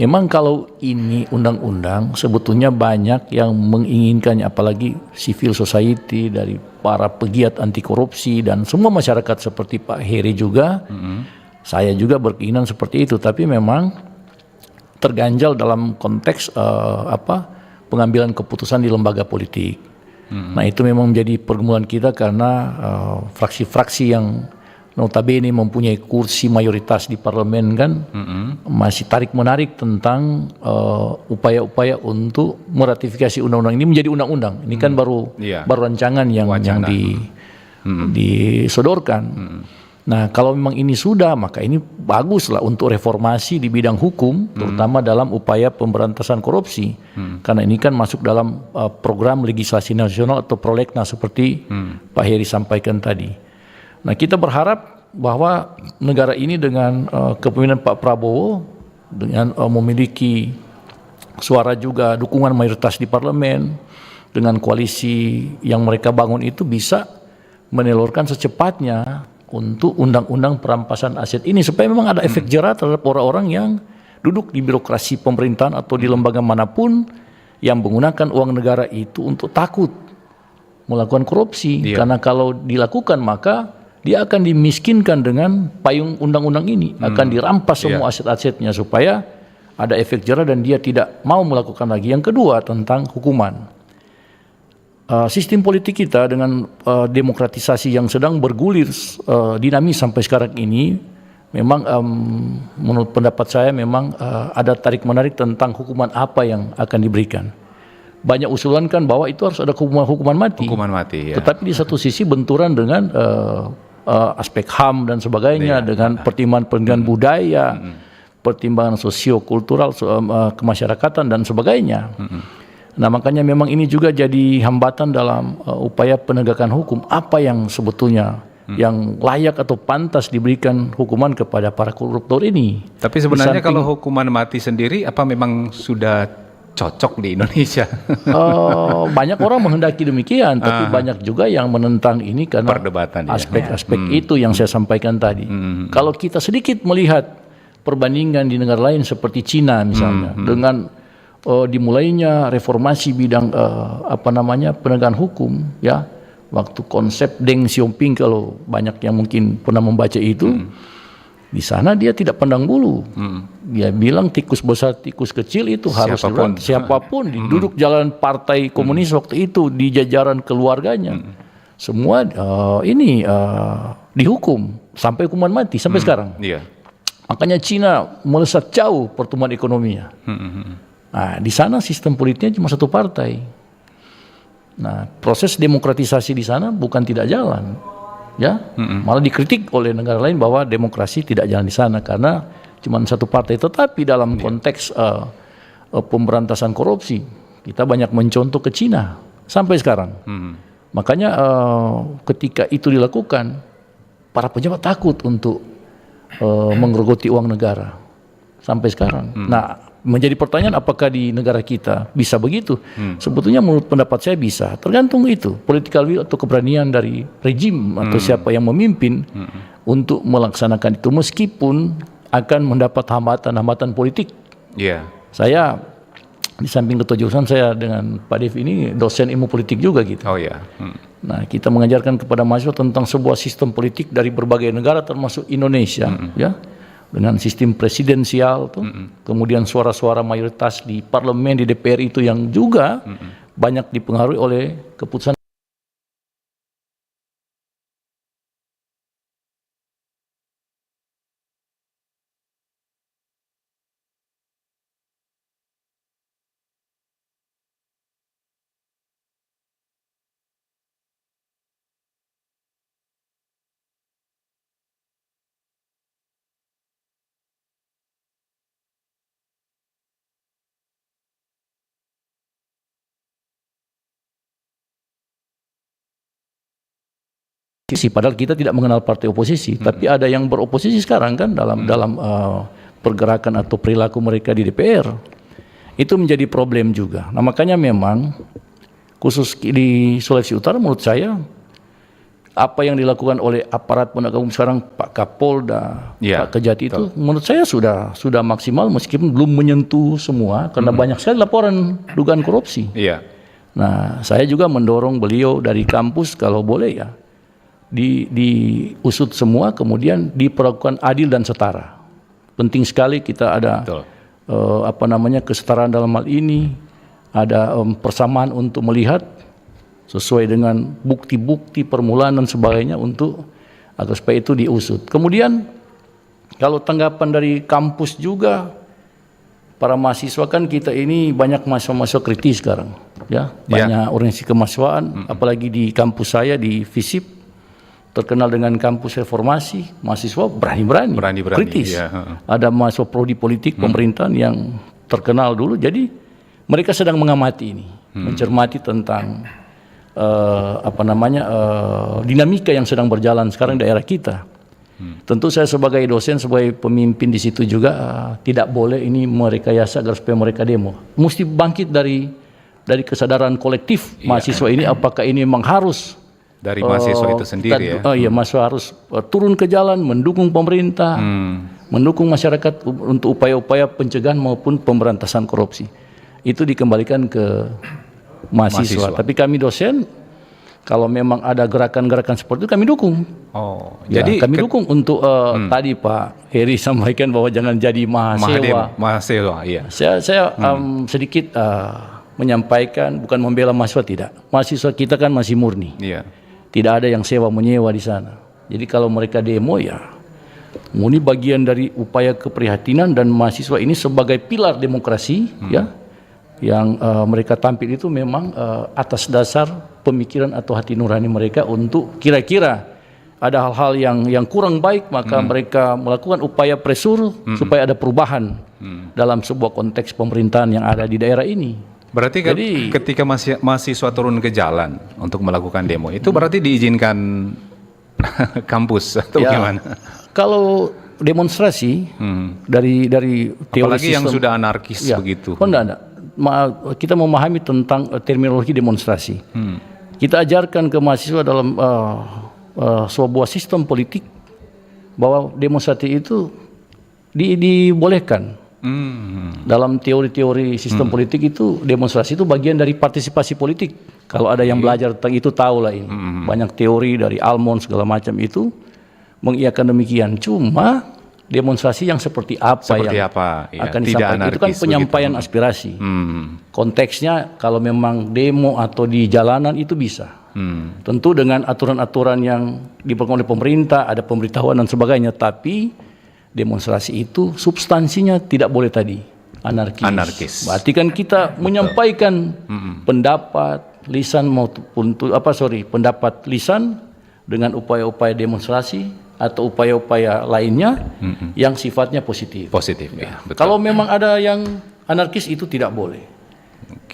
memang kalau ini undang-undang sebetulnya banyak yang menginginkannya, apalagi civil society dari para pegiat anti korupsi dan semua masyarakat seperti Pak Heri juga. Saya juga berkeinginan seperti itu, tapi memang terganjal dalam konteks pengambilan keputusan di lembaga politik. Nah, itu memang menjadi pergumulan kita karena fraksi-fraksi yang notabene mempunyai kursi mayoritas di parlemen kan masih tarik-menarik tentang upaya-upaya untuk meratifikasi undang-undang ini menjadi undang-undang. Ini kan baru rancangan yang disodorkan. Nah, kalau memang ini sudah, maka ini baguslah untuk reformasi di bidang hukum, terutama dalam upaya pemberantasan korupsi. Karena ini kan masuk dalam program legislasi nasional atau prolegnas seperti Pak Heri sampaikan tadi. Nah, kita berharap bahwa negara ini dengan kepemimpinan Pak Prabowo, dengan memiliki suara juga dukungan mayoritas di parlemen, dengan koalisi yang mereka bangun itu bisa menelurkan secepatnya untuk undang-undang perampasan aset ini supaya memang ada efek jerah terhadap orang-orang yang duduk di birokrasi pemerintahan atau di lembaga manapun yang menggunakan uang negara itu untuk takut melakukan korupsi. Karena kalau dilakukan maka dia akan dimiskinkan dengan payung undang-undang ini, akan dirampas semua aset-asetnya supaya ada efek jerah dan dia tidak mau melakukan lagi. Yang kedua tentang hukuman. Sistem politik kita dengan demokratisasi yang sedang bergulir dinamis sampai sekarang ini, memang menurut pendapat saya memang ada tarik-menarik tentang hukuman apa yang akan diberikan. Banyak usulan kan bahwa itu harus ada hukuman mati. Hukuman mati, ya. Tetapi di satu sisi benturan dengan aspek HAM dan sebagainya, dengan pertimbangan budaya, pertimbangan sosio-kultural, kemasyarakatan dan sebagainya. Nah, makanya memang ini juga jadi hambatan dalam upaya penegakan hukum. Apa yang sebetulnya yang layak atau pantas diberikan hukuman kepada para koruptor ini. Tapi sebenarnya kalau hukuman mati sendiri apa memang sudah cocok di Indonesia? Banyak orang menghendaki demikian, tapi banyak juga yang menentang ini karena aspek-aspek itu yang saya sampaikan tadi. Kalau kita sedikit melihat perbandingan di negara lain seperti Cina misalnya, dengan dimulainya reformasi bidang penegakan hukum, ya, waktu konsep Deng Xiaoping, kalau banyak yang mungkin pernah membaca itu, di sana dia tidak pandang bulu, dia bilang tikus besar tikus kecil itu harus siapapun duduk jalan partai komunis waktu itu di jajaran keluarganya, semua dihukum sampai hukuman mati sampai sekarang. Makanya Cina melesat jauh pertumbuhan ekonominya. Nah, di sana sistem politiknya cuma satu partai. Nah, proses demokratisasi di sana bukan tidak jalan, ya, malah dikritik oleh negara lain bahwa demokrasi tidak jalan di sana karena cuma satu partai. Tetapi dalam konteks pemberantasan korupsi, kita banyak mencontoh ke Cina sampai sekarang. Makanya ketika itu dilakukan, para pejabat takut untuk menggerogoti uang negara sampai sekarang. Nah, menjadi pertanyaan apakah di negara kita bisa begitu? Sebetulnya menurut pendapat saya bisa. Tergantung itu political will atau keberanian dari rejim atau siapa yang memimpin untuk melaksanakan itu, meskipun akan mendapat hambatan-hambatan politik. Saya di samping ketua jurusan, saya dengan Pak Dev ini dosen ilmu politik juga gitu. Nah, kita mengajarkan kepada mahasiswa tentang sebuah sistem politik dari berbagai negara termasuk Indonesia, ya, dengan sistem presidensial tuh, kemudian suara-suara mayoritas di parlemen, di DPR itu yang juga banyak dipengaruhi oleh keputusan. Padahal kita tidak mengenal partai oposisi, tapi ada yang beroposisi sekarang kan dalam pergerakan atau perilaku mereka di DPR. Itu menjadi problem juga. Nah, makanya memang khusus di Sulawesi Utara menurut saya apa yang dilakukan oleh aparat penegak hukum sekarang, Pak Kapolda, Pak Kejati itu menurut saya sudah maksimal, meskipun belum menyentuh semua karena banyak sekali laporan dugaan korupsi. Nah, saya juga mendorong beliau dari kampus kalau boleh ya diusut semua, kemudian diperlakukan adil dan setara. Penting sekali kita ada kesetaraan dalam hal ini, ada persamaan untuk melihat sesuai dengan bukti-bukti permulaan dan sebagainya untuk agar supaya itu diusut. Kemudian kalau tanggapan dari kampus juga, para mahasiswa kan kita ini banyak mahasiswa kritis sekarang, ya, banyak organisasi kemahasiswaan, apalagi di kampus saya di FISIP, terkenal dengan kampus reformasi, mahasiswa berani-berani kritis. Ada mahasiswa prodi politik pemerintahan yang terkenal dulu, jadi mereka sedang mengamati ini, mencermati tentang dinamika yang sedang berjalan sekarang di daerah kita. Tentu saya sebagai dosen, sebagai pemimpin di situ juga tidak boleh ini merekayasa agar supaya mereka demo. Mesti bangkit dari kesadaran kolektif mahasiswa ini, apakah ini memang harus dari mahasiswa itu sendiri mahasiswa harus turun ke jalan mendukung pemerintah, mendukung masyarakat untuk upaya-upaya pencegahan maupun pemberantasan korupsi. Itu dikembalikan ke mahasiswa. Tapi kami dosen, kalau memang ada gerakan-gerakan seperti itu kami dukung. Jadi kami dukung untuk tadi Pak Heri sampaikan bahwa jangan jadi mahasiswa. Saya sedikit menyampaikan, bukan membela mahasiswa, tidak. Mahasiswa kita kan masih murni. Tidak ada yang sewa menyewa di sana. Jadi kalau mereka demo ya murni bagian dari upaya keprihatinan, dan mahasiswa ini sebagai pilar demokrasi ya, yang mereka tampil itu memang atas dasar pemikiran atau hati nurani mereka untuk kira-kira ada hal-hal yang kurang baik, maka mereka melakukan upaya presur supaya ada perubahan dalam sebuah konteks pemerintahan yang ada di daerah ini. Berarti ketika mahasiswa turun ke jalan untuk melakukan demo, itu berarti diizinkan kampus atau gimana? Kalau demonstrasi dari teori apalagi yang sudah anarkis begitu. Enggak. Kita memahami tentang terminologi demonstrasi. Kita ajarkan ke mahasiswa dalam sebuah sistem politik bahwa demonstrasi itu dibolehkan. Dalam teori-teori sistem politik itu demonstrasi itu bagian dari partisipasi politik. Kalau ada yang belajar tentang itu tahulah ini. Banyak teori dari Almond segala macam itu mengiyakan demikian. Cuma demonstrasi yang seperti apa akan disampaikan itu kan penyampaian aspirasi. Konteksnya kalau memang demo atau di jalanan itu bisa. Tentu dengan aturan-aturan yang diperlukan oleh pemerintah, ada pemberitahuan dan sebagainya, tapi demonstrasi itu substansinya tidak boleh tadi anarkis. Berarti kan kita menyampaikan pendapat lisan maupun pendapat lisan dengan upaya-upaya demonstrasi atau upaya-upaya lainnya yang sifatnya positif. Ya, betul. Kalau memang ada yang anarkis itu tidak boleh.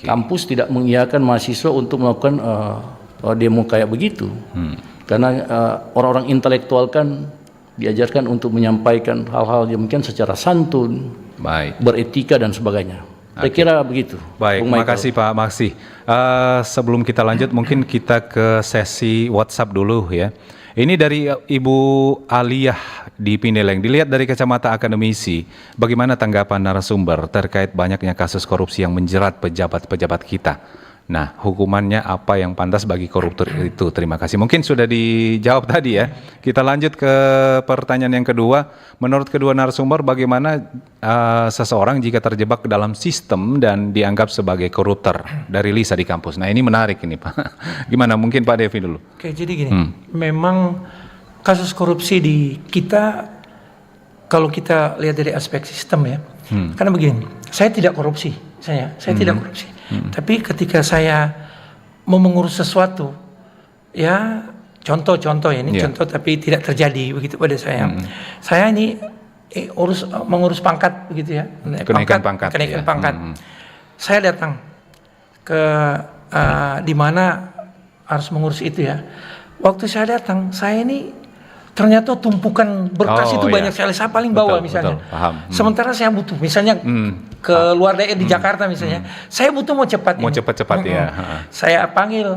Kampus tidak mengiyakan mahasiswa untuk melakukan demo kayak begitu. Karena orang-orang intelektual kan diajarkan untuk menyampaikan hal-hal yang mungkin secara santun, Baik. beretika dan sebagainya. Saya kira begitu. Baik, Bung terima Michael. kasih Pak Maksi. Sebelum kita lanjut, mungkin kita ke sesi WhatsApp dulu ya. Ini dari Ibu Aliyah di Pineleng. Dilihat dari kacamata akademisi, bagaimana tanggapan narasumber terkait banyaknya kasus korupsi yang menjerat pejabat-pejabat kita? Nah, hukumannya apa yang pantas bagi koruptor itu? Terima kasih. Mungkin sudah dijawab tadi ya. Kita lanjut ke pertanyaan yang kedua. Menurut kedua narasumber, bagaimana seseorang jika terjebak dalam sistem dan dianggap sebagai koruptor? Dari Lisa di kampus. Nah, ini menarik ini Pak. Gimana? Mungkin Pak Devi dulu. Oke, jadi gini, memang kasus korupsi di kita, kalau kita lihat dari aspek sistem ya, karena begini, saya tidak korupsi, saya tidak korupsi. Tapi ketika saya mau mengurus sesuatu, ya contoh ini contoh tapi tidak terjadi begitu pada saya. Saya ini mengurus pangkat begitu ya, Kenaikan pangkat. Saya datang ke di mana harus mengurus itu ya. Waktu saya datang, saya ini ternyata tumpukan berkas itu banyak sekali. Saya paling bawah misalnya. Betul, paham. Sementara saya butuh, misalnya ke luar daerah di Jakarta misalnya, saya butuh mau cepat. Ya. Saya panggil,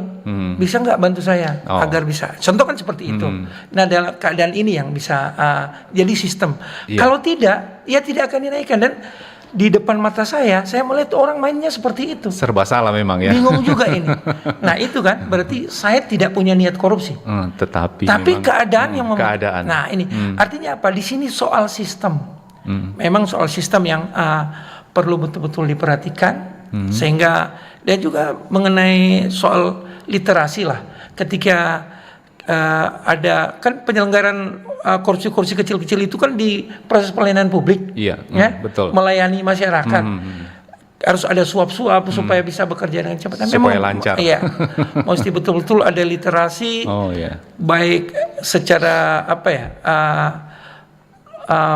bisa nggak bantu saya agar bisa. Contoh kan seperti itu. Nah, dalam keadaan ini yang bisa jadi sistem. Kalau tidak, ya tidak akan dinaikkan. Dan di depan mata saya melihat orang mainnya seperti itu. Serba salah memang ya. Bingung juga ini. Nah itu kan berarti saya tidak punya niat korupsi. Tapi keadaan yang keadaan. Nah ini artinya apa? Di sini soal sistem. Memang soal sistem yang perlu betul-betul diperhatikan. Sehingga dan juga mengenai soal literasi lah. Ketika ada kan penyelenggaraan kursi-kursi kecil-kecil itu kan di proses pelayanan publik, ya, betul. Melayani masyarakat. Harus ada suap-suap supaya bisa bekerja dengan cepat. Supaya lancar. Iya, mesti betul-betul ada literasi, baik secara apa ya,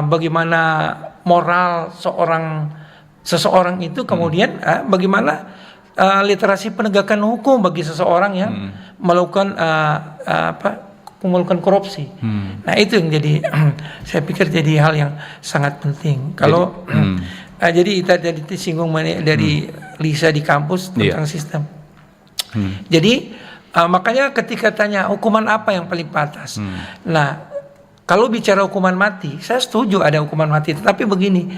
bagaimana moral seseorang itu, kemudian bagaimana literasi penegakan hukum bagi seseorang yang melakukan korupsi. Nah itu yang jadi saya pikir jadi hal yang sangat penting. Kalau jadi kita tadi disinggung dari Lisa di kampus tentang sistem. Jadi makanya ketika tanya hukuman apa yang paling pantas. Nah kalau bicara hukuman mati, saya setuju ada hukuman mati. Tetapi begini,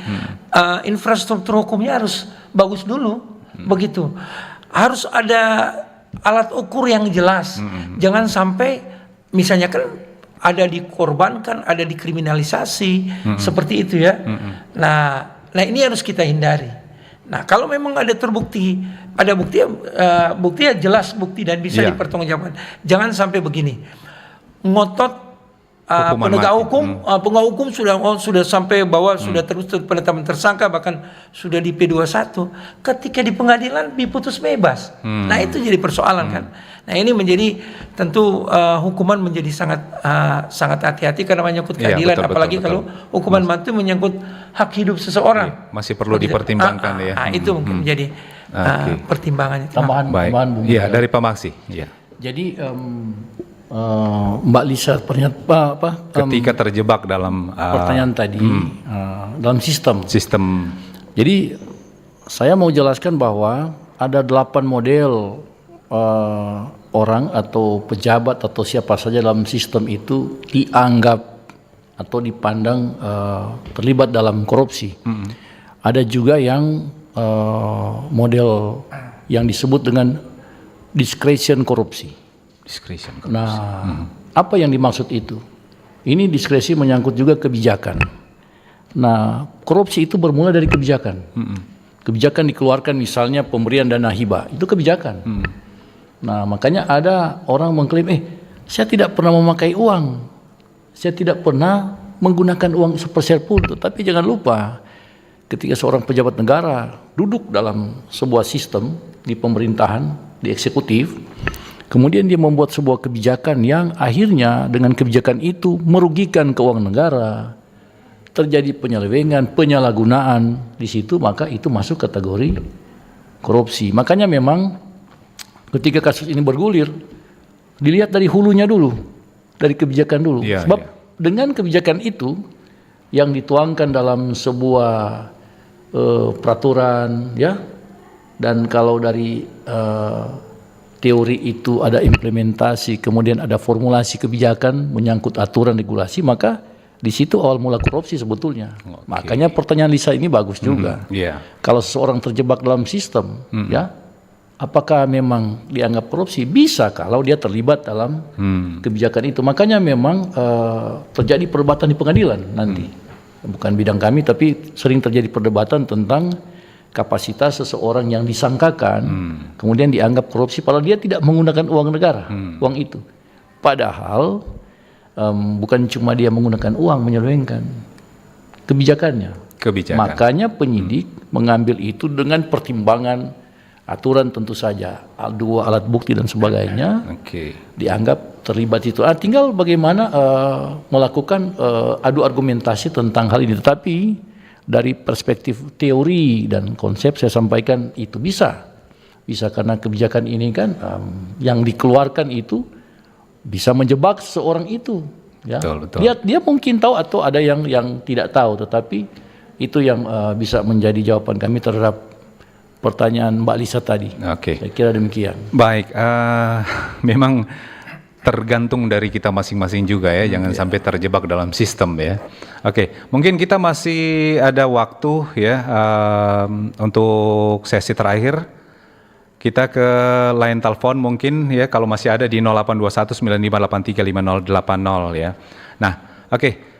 infrastruktur hukumnya harus bagus dulu. Begitu. Harus ada alat ukur yang jelas. Jangan sampai misalnya kan ada dikorbankan, ada dikriminalisasi, seperti itu ya. Nah ini harus kita hindari. Nah kalau memang ada terbukti, ada buktinya jelas bukti dan bisa dipertanggungjawabkan. Jangan sampai begini, ngotot penegak hukum sudah sampai bahwa sudah terus penetapan tersangka, bahkan sudah di P21, ketika di pengadilan diputus bebas. Nah itu jadi persoalan kan. Nah ini menjadi tentu hukuman menjadi sangat hati-hati karena menyangkut keadilan, apalagi kalau hukuman mati menyangkut hak hidup seseorang. Masih perlu dipertimbangkan ya. Itu mungkin menjadi pertimbangannya. Tambahan Bung. Iya, dari Pak Maksi. Iya. Jadi Mbak Lisa ketika terjebak dalam pertanyaan tadi dalam sistem. Jadi saya mau jelaskan bahwa ada 8 model orang atau pejabat atau siapa saja dalam sistem itu dianggap atau dipandang terlibat dalam korupsi. Ada juga yang model yang disebut dengan discretion korupsi. Nah, apa yang dimaksud itu? Ini diskresi menyangkut juga kebijakan. Nah, korupsi itu bermula dari kebijakan. Kebijakan dikeluarkan misalnya pemberian dana hibah, itu kebijakan. Nah, makanya ada orang mengklaim, saya tidak pernah memakai uang, saya tidak pernah menggunakan uang sepeser pun. Tapi jangan lupa, ketika seorang pejabat negara duduk dalam sebuah sistem di pemerintahan, di eksekutif, kemudian dia membuat sebuah kebijakan yang akhirnya dengan kebijakan itu merugikan keuangan negara, terjadi penyelewengan, penyalahgunaan di situ, maka itu masuk kategori korupsi. Makanya memang ketika kasus ini bergulir, dilihat dari hulunya dulu, dari kebijakan dulu. Sebab dengan kebijakan itu yang dituangkan dalam sebuah peraturan, ya, dan kalau dari teori itu ada implementasi, kemudian ada formulasi kebijakan menyangkut aturan regulasi, maka di situ awal mula korupsi sebetulnya. Makanya pertanyaan Lisa ini bagus juga. Kalau seseorang terjebak dalam sistem, ya, apakah memang dianggap korupsi? Bisa kalau dia terlibat dalam kebijakan itu. Makanya memang terjadi perdebatan di pengadilan nanti. Bukan bidang kami, tapi sering terjadi perdebatan tentang kapasitas seseorang yang disangkakan kemudian dianggap korupsi padahal dia tidak menggunakan uang negara, uang itu. Padahal bukan cuma dia menggunakan uang menyelewengkan kebijakannya. Makanya penyidik mengambil itu dengan pertimbangan aturan tentu saja, dua alat bukti dan sebagainya, dianggap terlibat itu. Tinggal bagaimana melakukan adu argumentasi tentang hal ini. Tetapi dari perspektif teori dan konsep saya sampaikan itu bisa karena kebijakan ini kan yang dikeluarkan itu bisa menjebak seseorang itu, ya. Betul. Dia mungkin tahu atau ada yang tidak tahu, tetapi itu yang bisa menjadi jawaban kami terhadap pertanyaan Mbak Lisa tadi. Saya kira demikian. Baik, memang tergantung dari kita masing-masing juga ya, jangan sampai terjebak dalam sistem ya. Mungkin kita masih ada waktu ya untuk sesi terakhir. Kita ke line telepon mungkin ya, kalau masih ada di 082195835080 ya. Nah,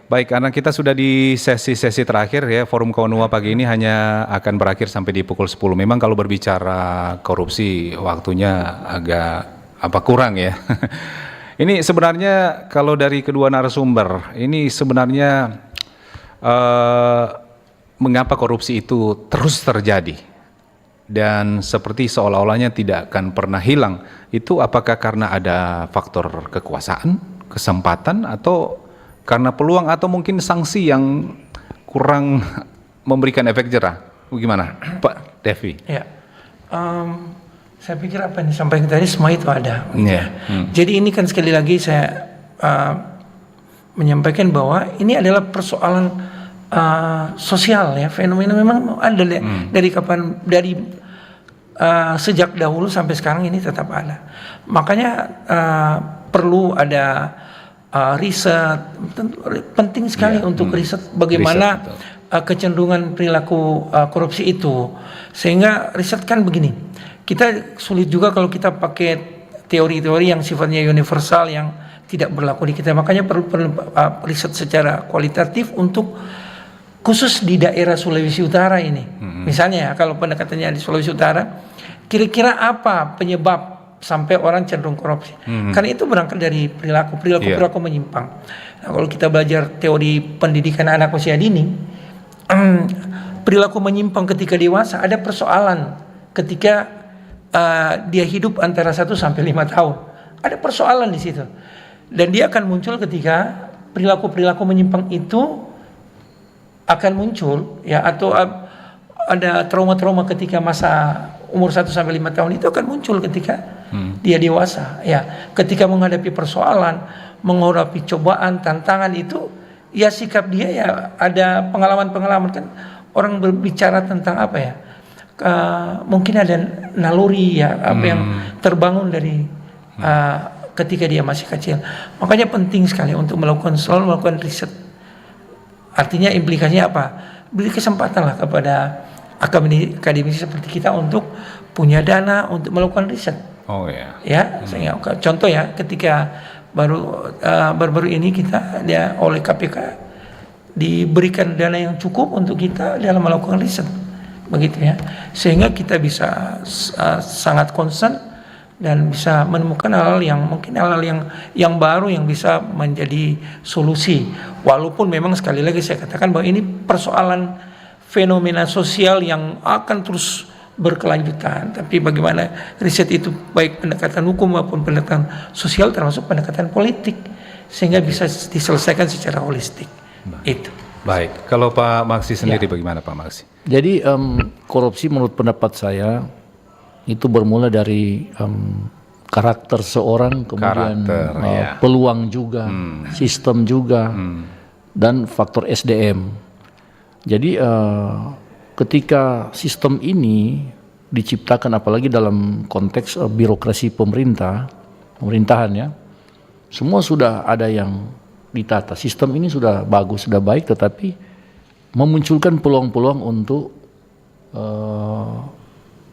baik, karena kita sudah di sesi-sesi terakhir ya, forum Kawanua pagi ini hanya akan berakhir sampai di pukul 10. Memang kalau berbicara korupsi waktunya agak kurang ya. Ini sebenarnya kalau dari kedua narasumber, ini sebenarnya mengapa korupsi itu terus terjadi? Dan seperti seolah-olahnya tidak akan pernah hilang. Itu apakah karena ada faktor kekuasaan, kesempatan, atau karena peluang, atau mungkin sanksi yang kurang memberikan efek jerah? Bagaimana, Pak Devi? Ya, saya pikir apa yang disampaikan tadi semua itu ada. Jadi ini kan sekali lagi saya menyampaikan bahwa ini adalah persoalan sosial ya, fenomena memang ada dari kapan, dari sejak dahulu sampai sekarang ini tetap ada. Makanya perlu ada riset, penting sekali untuk riset bagaimana kecenderungan perilaku korupsi itu. Sehingga riset kan begini, kita sulit juga kalau kita pakai teori-teori yang sifatnya universal yang tidak berlaku di kita. Makanya perlu riset secara kualitatif untuk khusus di daerah Sulawesi Utara ini. Misalnya kalau pendekatannya di Sulawesi Utara, kira-kira apa penyebab sampai orang cenderung korupsi? Karena itu berangkat dari perilaku menyimpang. Nah, kalau kita belajar teori pendidikan anak usia dini, perilaku menyimpang ketika dewasa ada persoalan ketika dia hidup antara 1 sampai 5 tahun. Ada persoalan di situ. Dan dia akan muncul ketika perilaku menyimpang itu akan muncul ya, atau ada trauma-trauma ketika masa umur 1 sampai 5 tahun itu akan muncul ketika dia dewasa ya. Ketika menghadapi persoalan, menghadapi cobaan, tantangan itu ya, sikap dia ya ada pengalaman-pengalaman. Kan orang berbicara tentang apa ya, mungkin ada naluri ya, apa yang terbangun dari ketika dia masih kecil. Makanya penting sekali untuk selalu melakukan riset. Artinya implikasinya apa? Beri kesempatan lah kepada akademisi seperti kita untuk punya dana untuk melakukan riset. Ya, contoh ya, ketika baru-baru ini kita oleh KPK diberikan dana yang cukup untuk kita dalam melakukan riset, begitu ya, sehingga kita bisa sangat concern dan bisa menemukan hal-hal yang baru yang bisa menjadi solusi. Walaupun memang sekali lagi saya katakan bahwa ini persoalan fenomena sosial yang akan terus berkelanjutan. Tapi bagaimana riset itu, baik pendekatan hukum maupun pendekatan sosial termasuk pendekatan politik, sehingga bisa diselesaikan secara holistik. Itu. Baik, kalau Pak Maksi sendiri bagaimana Pak Maksi? Jadi korupsi menurut pendapat saya itu bermula dari karakter seorang, kemudian peluang juga, sistem juga, dan faktor SDM. Jadi ketika sistem ini diciptakan, apalagi dalam konteks birokrasi pemerintahan ya, semua sudah ada yang ditata. Sistem ini sudah bagus, sudah baik, tetapi memunculkan peluang-peluang untuk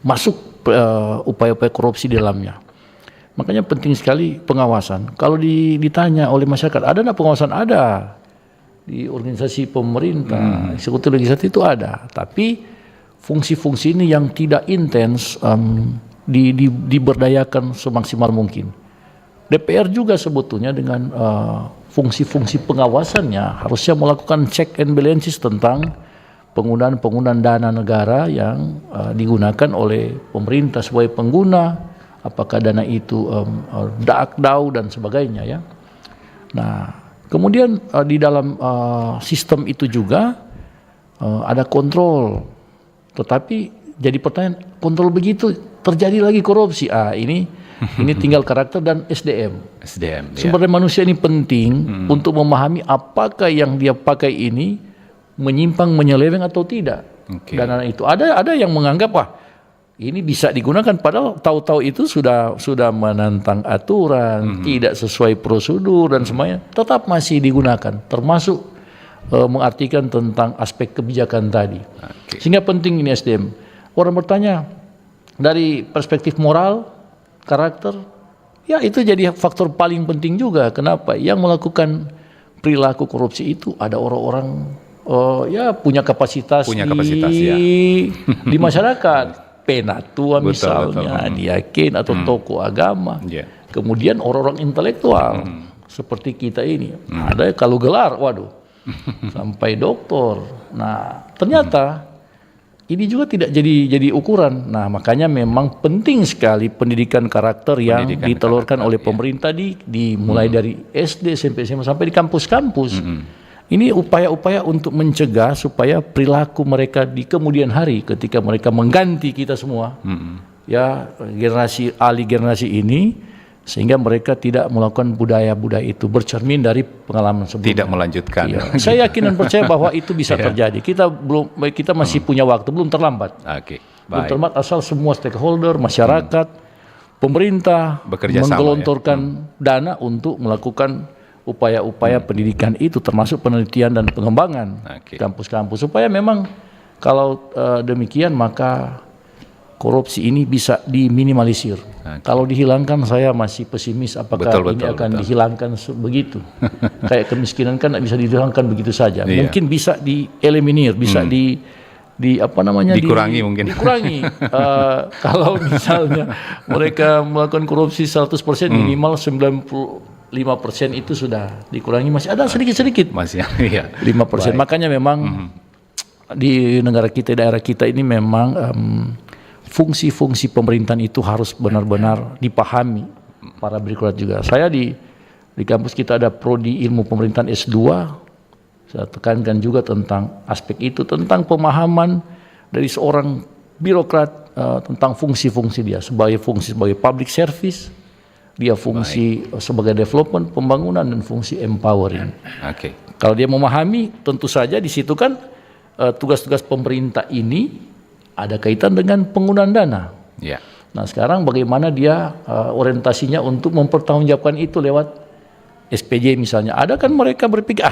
masuk upaya-upaya korupsi di dalamnya. Makanya penting sekali pengawasan. Kalau ditanya oleh masyarakat, ada nggak pengawasan? Ada. Di organisasi pemerintah, eksekutif legislatif itu ada. Tapi fungsi-fungsi ini yang tidak intens diberdayakan semaksimal mungkin. DPR juga sebetulnya dengan fungsi-fungsi pengawasannya harusnya melakukan check and balances tentang penggunaan dana negara yang digunakan oleh pemerintah sebagai pengguna, apakah dana itu DAU dan sebagainya ya. Nah, kemudian di dalam sistem itu juga ada kontrol, tetapi jadi pertanyaan, kontrol begitu terjadi lagi korupsi. Ini tinggal karakter dan SDM. Sumber daya manusia ini penting untuk memahami apakah yang dia pakai ini menyimpang, menyeleweng atau tidak. Dana itu ada yang menganggap ini bisa digunakan, padahal tahu-tahu itu sudah menentang aturan, tidak sesuai prosedur dan semuanya, tetap masih digunakan, termasuk mengartikan tentang aspek kebijakan tadi. Sehingga penting ini SDM. Orang bertanya dari perspektif moral, karakter, ya itu jadi faktor paling penting juga. Kenapa? Yang melakukan perilaku korupsi itu ada orang-orang ya punya kapasitas di masyarakat, penatua misalnya, diaken atau tokoh agama, kemudian orang-orang intelektual seperti kita ini, ada kalau gelar, waduh, sampai doktor. Nah, ternyata ini juga tidak jadi ukuran. Nah, makanya memang penting sekali pendidikan karakter yang ditelurkan oleh pemerintah mulai dari SD, SMP, SMA sampai di kampus-kampus. Ini upaya-upaya untuk mencegah supaya perilaku mereka di kemudian hari ketika mereka mengganti kita semua, ya generasi ini, sehingga mereka tidak melakukan budaya-budaya itu bercermin dari pengalaman sebelumnya. Tidak melanjutkan. Iya. Saya yakin dan percaya bahwa itu bisa terjadi. Kita masih punya waktu, belum terlambat. Belum terlambat asal semua stakeholder, masyarakat, pemerintah menggelontorkan dana untuk melakukan upaya-upaya pendidikan itu, termasuk penelitian dan pengembangan kampus-kampus, supaya memang kalau demikian maka korupsi ini bisa diminimalisir. Kalau dihilangkan, saya masih pesimis apakah ini akan dihilangkan begitu. Kayak kemiskinan kan tidak bisa dihilangkan begitu saja. Mungkin bisa dieliminir, bisa dikurangi mungkin. Dikurangi. Kalau misalnya mereka melakukan korupsi 100%, minimal 95% itu sudah dikurangi. Masih ada sedikit-sedikit. Masih, iya. 5%. Makanya memang di negara kita, daerah kita ini memang fungsi-fungsi pemerintahan itu harus benar-benar dipahami para birokrat juga. Saya di kampus kita ada prodi ilmu pemerintahan S2. Saya tekankan juga tentang aspek itu, tentang pemahaman dari seorang birokrat tentang fungsi-fungsi dia sebagai public service, dia fungsi sebagai development, pembangunan, dan fungsi empowering. Kalau dia memahami, tentu saja di situ kan tugas-tugas pemerintah ini ada kaitan dengan penggunaan dana. Nah, sekarang bagaimana dia orientasinya untuk mempertanggungjawabkan itu lewat SPJ misalnya. Ada kan mereka berpikir,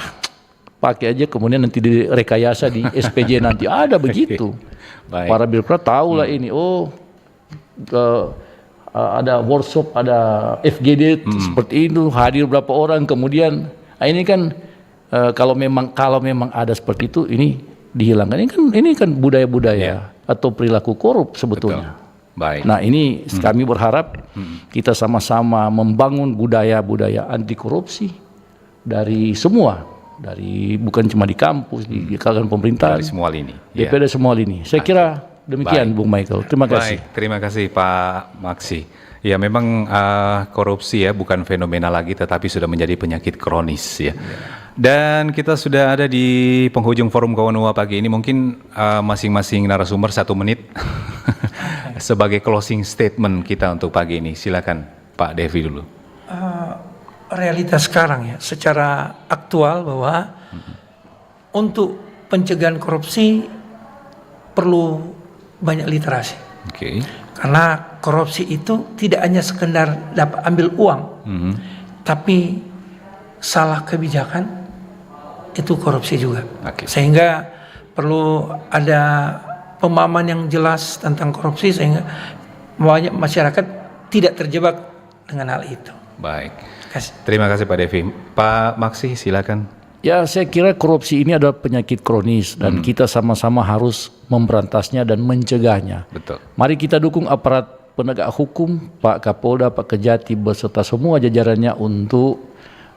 pakai aja kemudian nanti direkayasa di SPJ nanti. Ada begitu. Para birokrat tahu lah ini. Ada workshop, ada FGD seperti itu, hadir berapa orang, kemudian ini kan kalau memang ada seperti itu, ini dihilangkan. Ini kan budaya-budaya atau perilaku korup sebetulnya. Nah, ini kami berharap kita sama-sama membangun budaya-budaya anti korupsi dari semua, bukan cuma di kampus, di kalangan pemerintahan, dari semua lini, DPR semua lini. Saya kira demikian, Bung Michael. Terima kasih. Terima kasih Pak Maksi. Ya, memang korupsi ya bukan fenomena lagi, tetapi sudah menjadi penyakit kronis ya. Dan kita sudah ada di penghujung forum Kawan Uwa pagi ini. Mungkin masing-masing narasumber 1 menit sebagai closing statement kita untuk pagi ini. Silakan. Pak Devi dulu. Realitas sekarang ya, secara aktual bahwa untuk pencegahan korupsi perlu banyak literasi. Oke. Karena korupsi itu tidak hanya sekedar dapat ambil uang, tapi salah kebijakan itu korupsi juga. Oke. Sehingga perlu ada pemahaman yang jelas tentang korupsi sehingga banyak masyarakat tidak terjebak dengan hal itu. Baik. Kasih. Terima kasih Pak Devi. Pak Maksi, silakan. Ya, saya kira korupsi ini adalah penyakit kronis dan kita sama-sama harus memberantasnya dan mencegahnya. Betul. Mari kita dukung aparat penegak hukum, Pak Kapolda, Pak Kejati beserta semua jajarannya untuk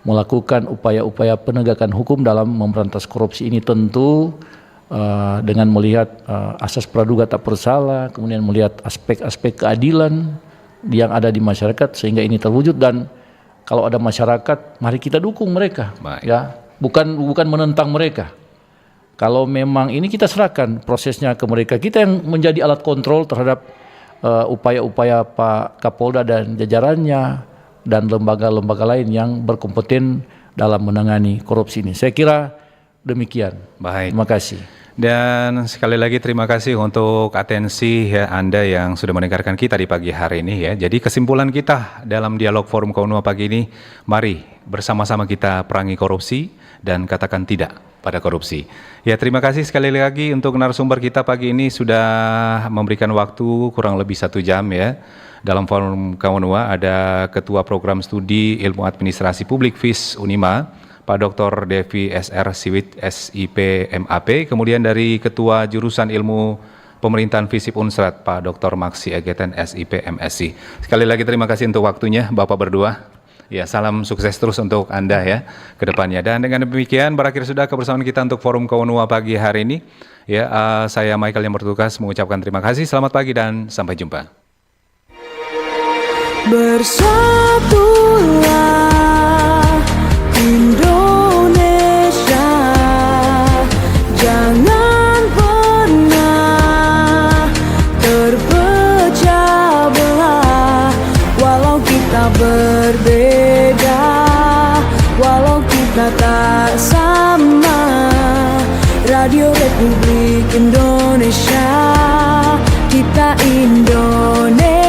melakukan upaya-upaya penegakan hukum dalam memberantas korupsi ini, tentu dengan melihat asas praduga tak bersalah, kemudian melihat aspek-aspek keadilan yang ada di masyarakat sehingga ini terwujud. Dan kalau ada masyarakat, mari kita dukung mereka. Baik. Ya, bukan menentang mereka. Kalau memang ini kita serahkan prosesnya ke mereka, kita yang menjadi alat kontrol terhadap upaya-upaya Pak Kapolda dan jajarannya dan lembaga-lembaga lain yang berkompeten dalam menangani korupsi ini. Saya kira demikian. Baik. Terima kasih. Dan sekali lagi terima kasih untuk atensi ya Anda yang sudah mendengarkan kita di pagi hari ini ya. Jadi kesimpulan kita dalam dialog Forum Kaunua pagi ini, mari bersama-sama kita perangi korupsi dan katakan tidak pada korupsi. Ya, terima kasih sekali lagi untuk narasumber kita pagi ini sudah memberikan waktu kurang lebih 1 jam ya. Dalam Forum Kaunua ada Ketua Program Studi Ilmu Administrasi Publik FIS Unima, Pak Dr. Devi SR Siwit SIP MAP, kemudian dari Ketua Jurusan Ilmu Pemerintahan FISIP Unsrat, Pak Dr. Maksi Egeten SIP MSc. Sekali lagi terima kasih untuk waktunya Bapak berdua. Ya, salam sukses terus untuk Anda ya ke depannya. Dan dengan demikian berakhir sudah kebersamaan kita untuk Forum Kaunua pagi hari ini. Ya, saya Michael yang bertugas mengucapkan terima kasih. Selamat pagi dan sampai jumpa. Bersatulah Indonesia, jangan pernah terpecah belah. Walau kita berbeda, walau kita tak sama, Radio Republik Indonesia, kita Indonesia.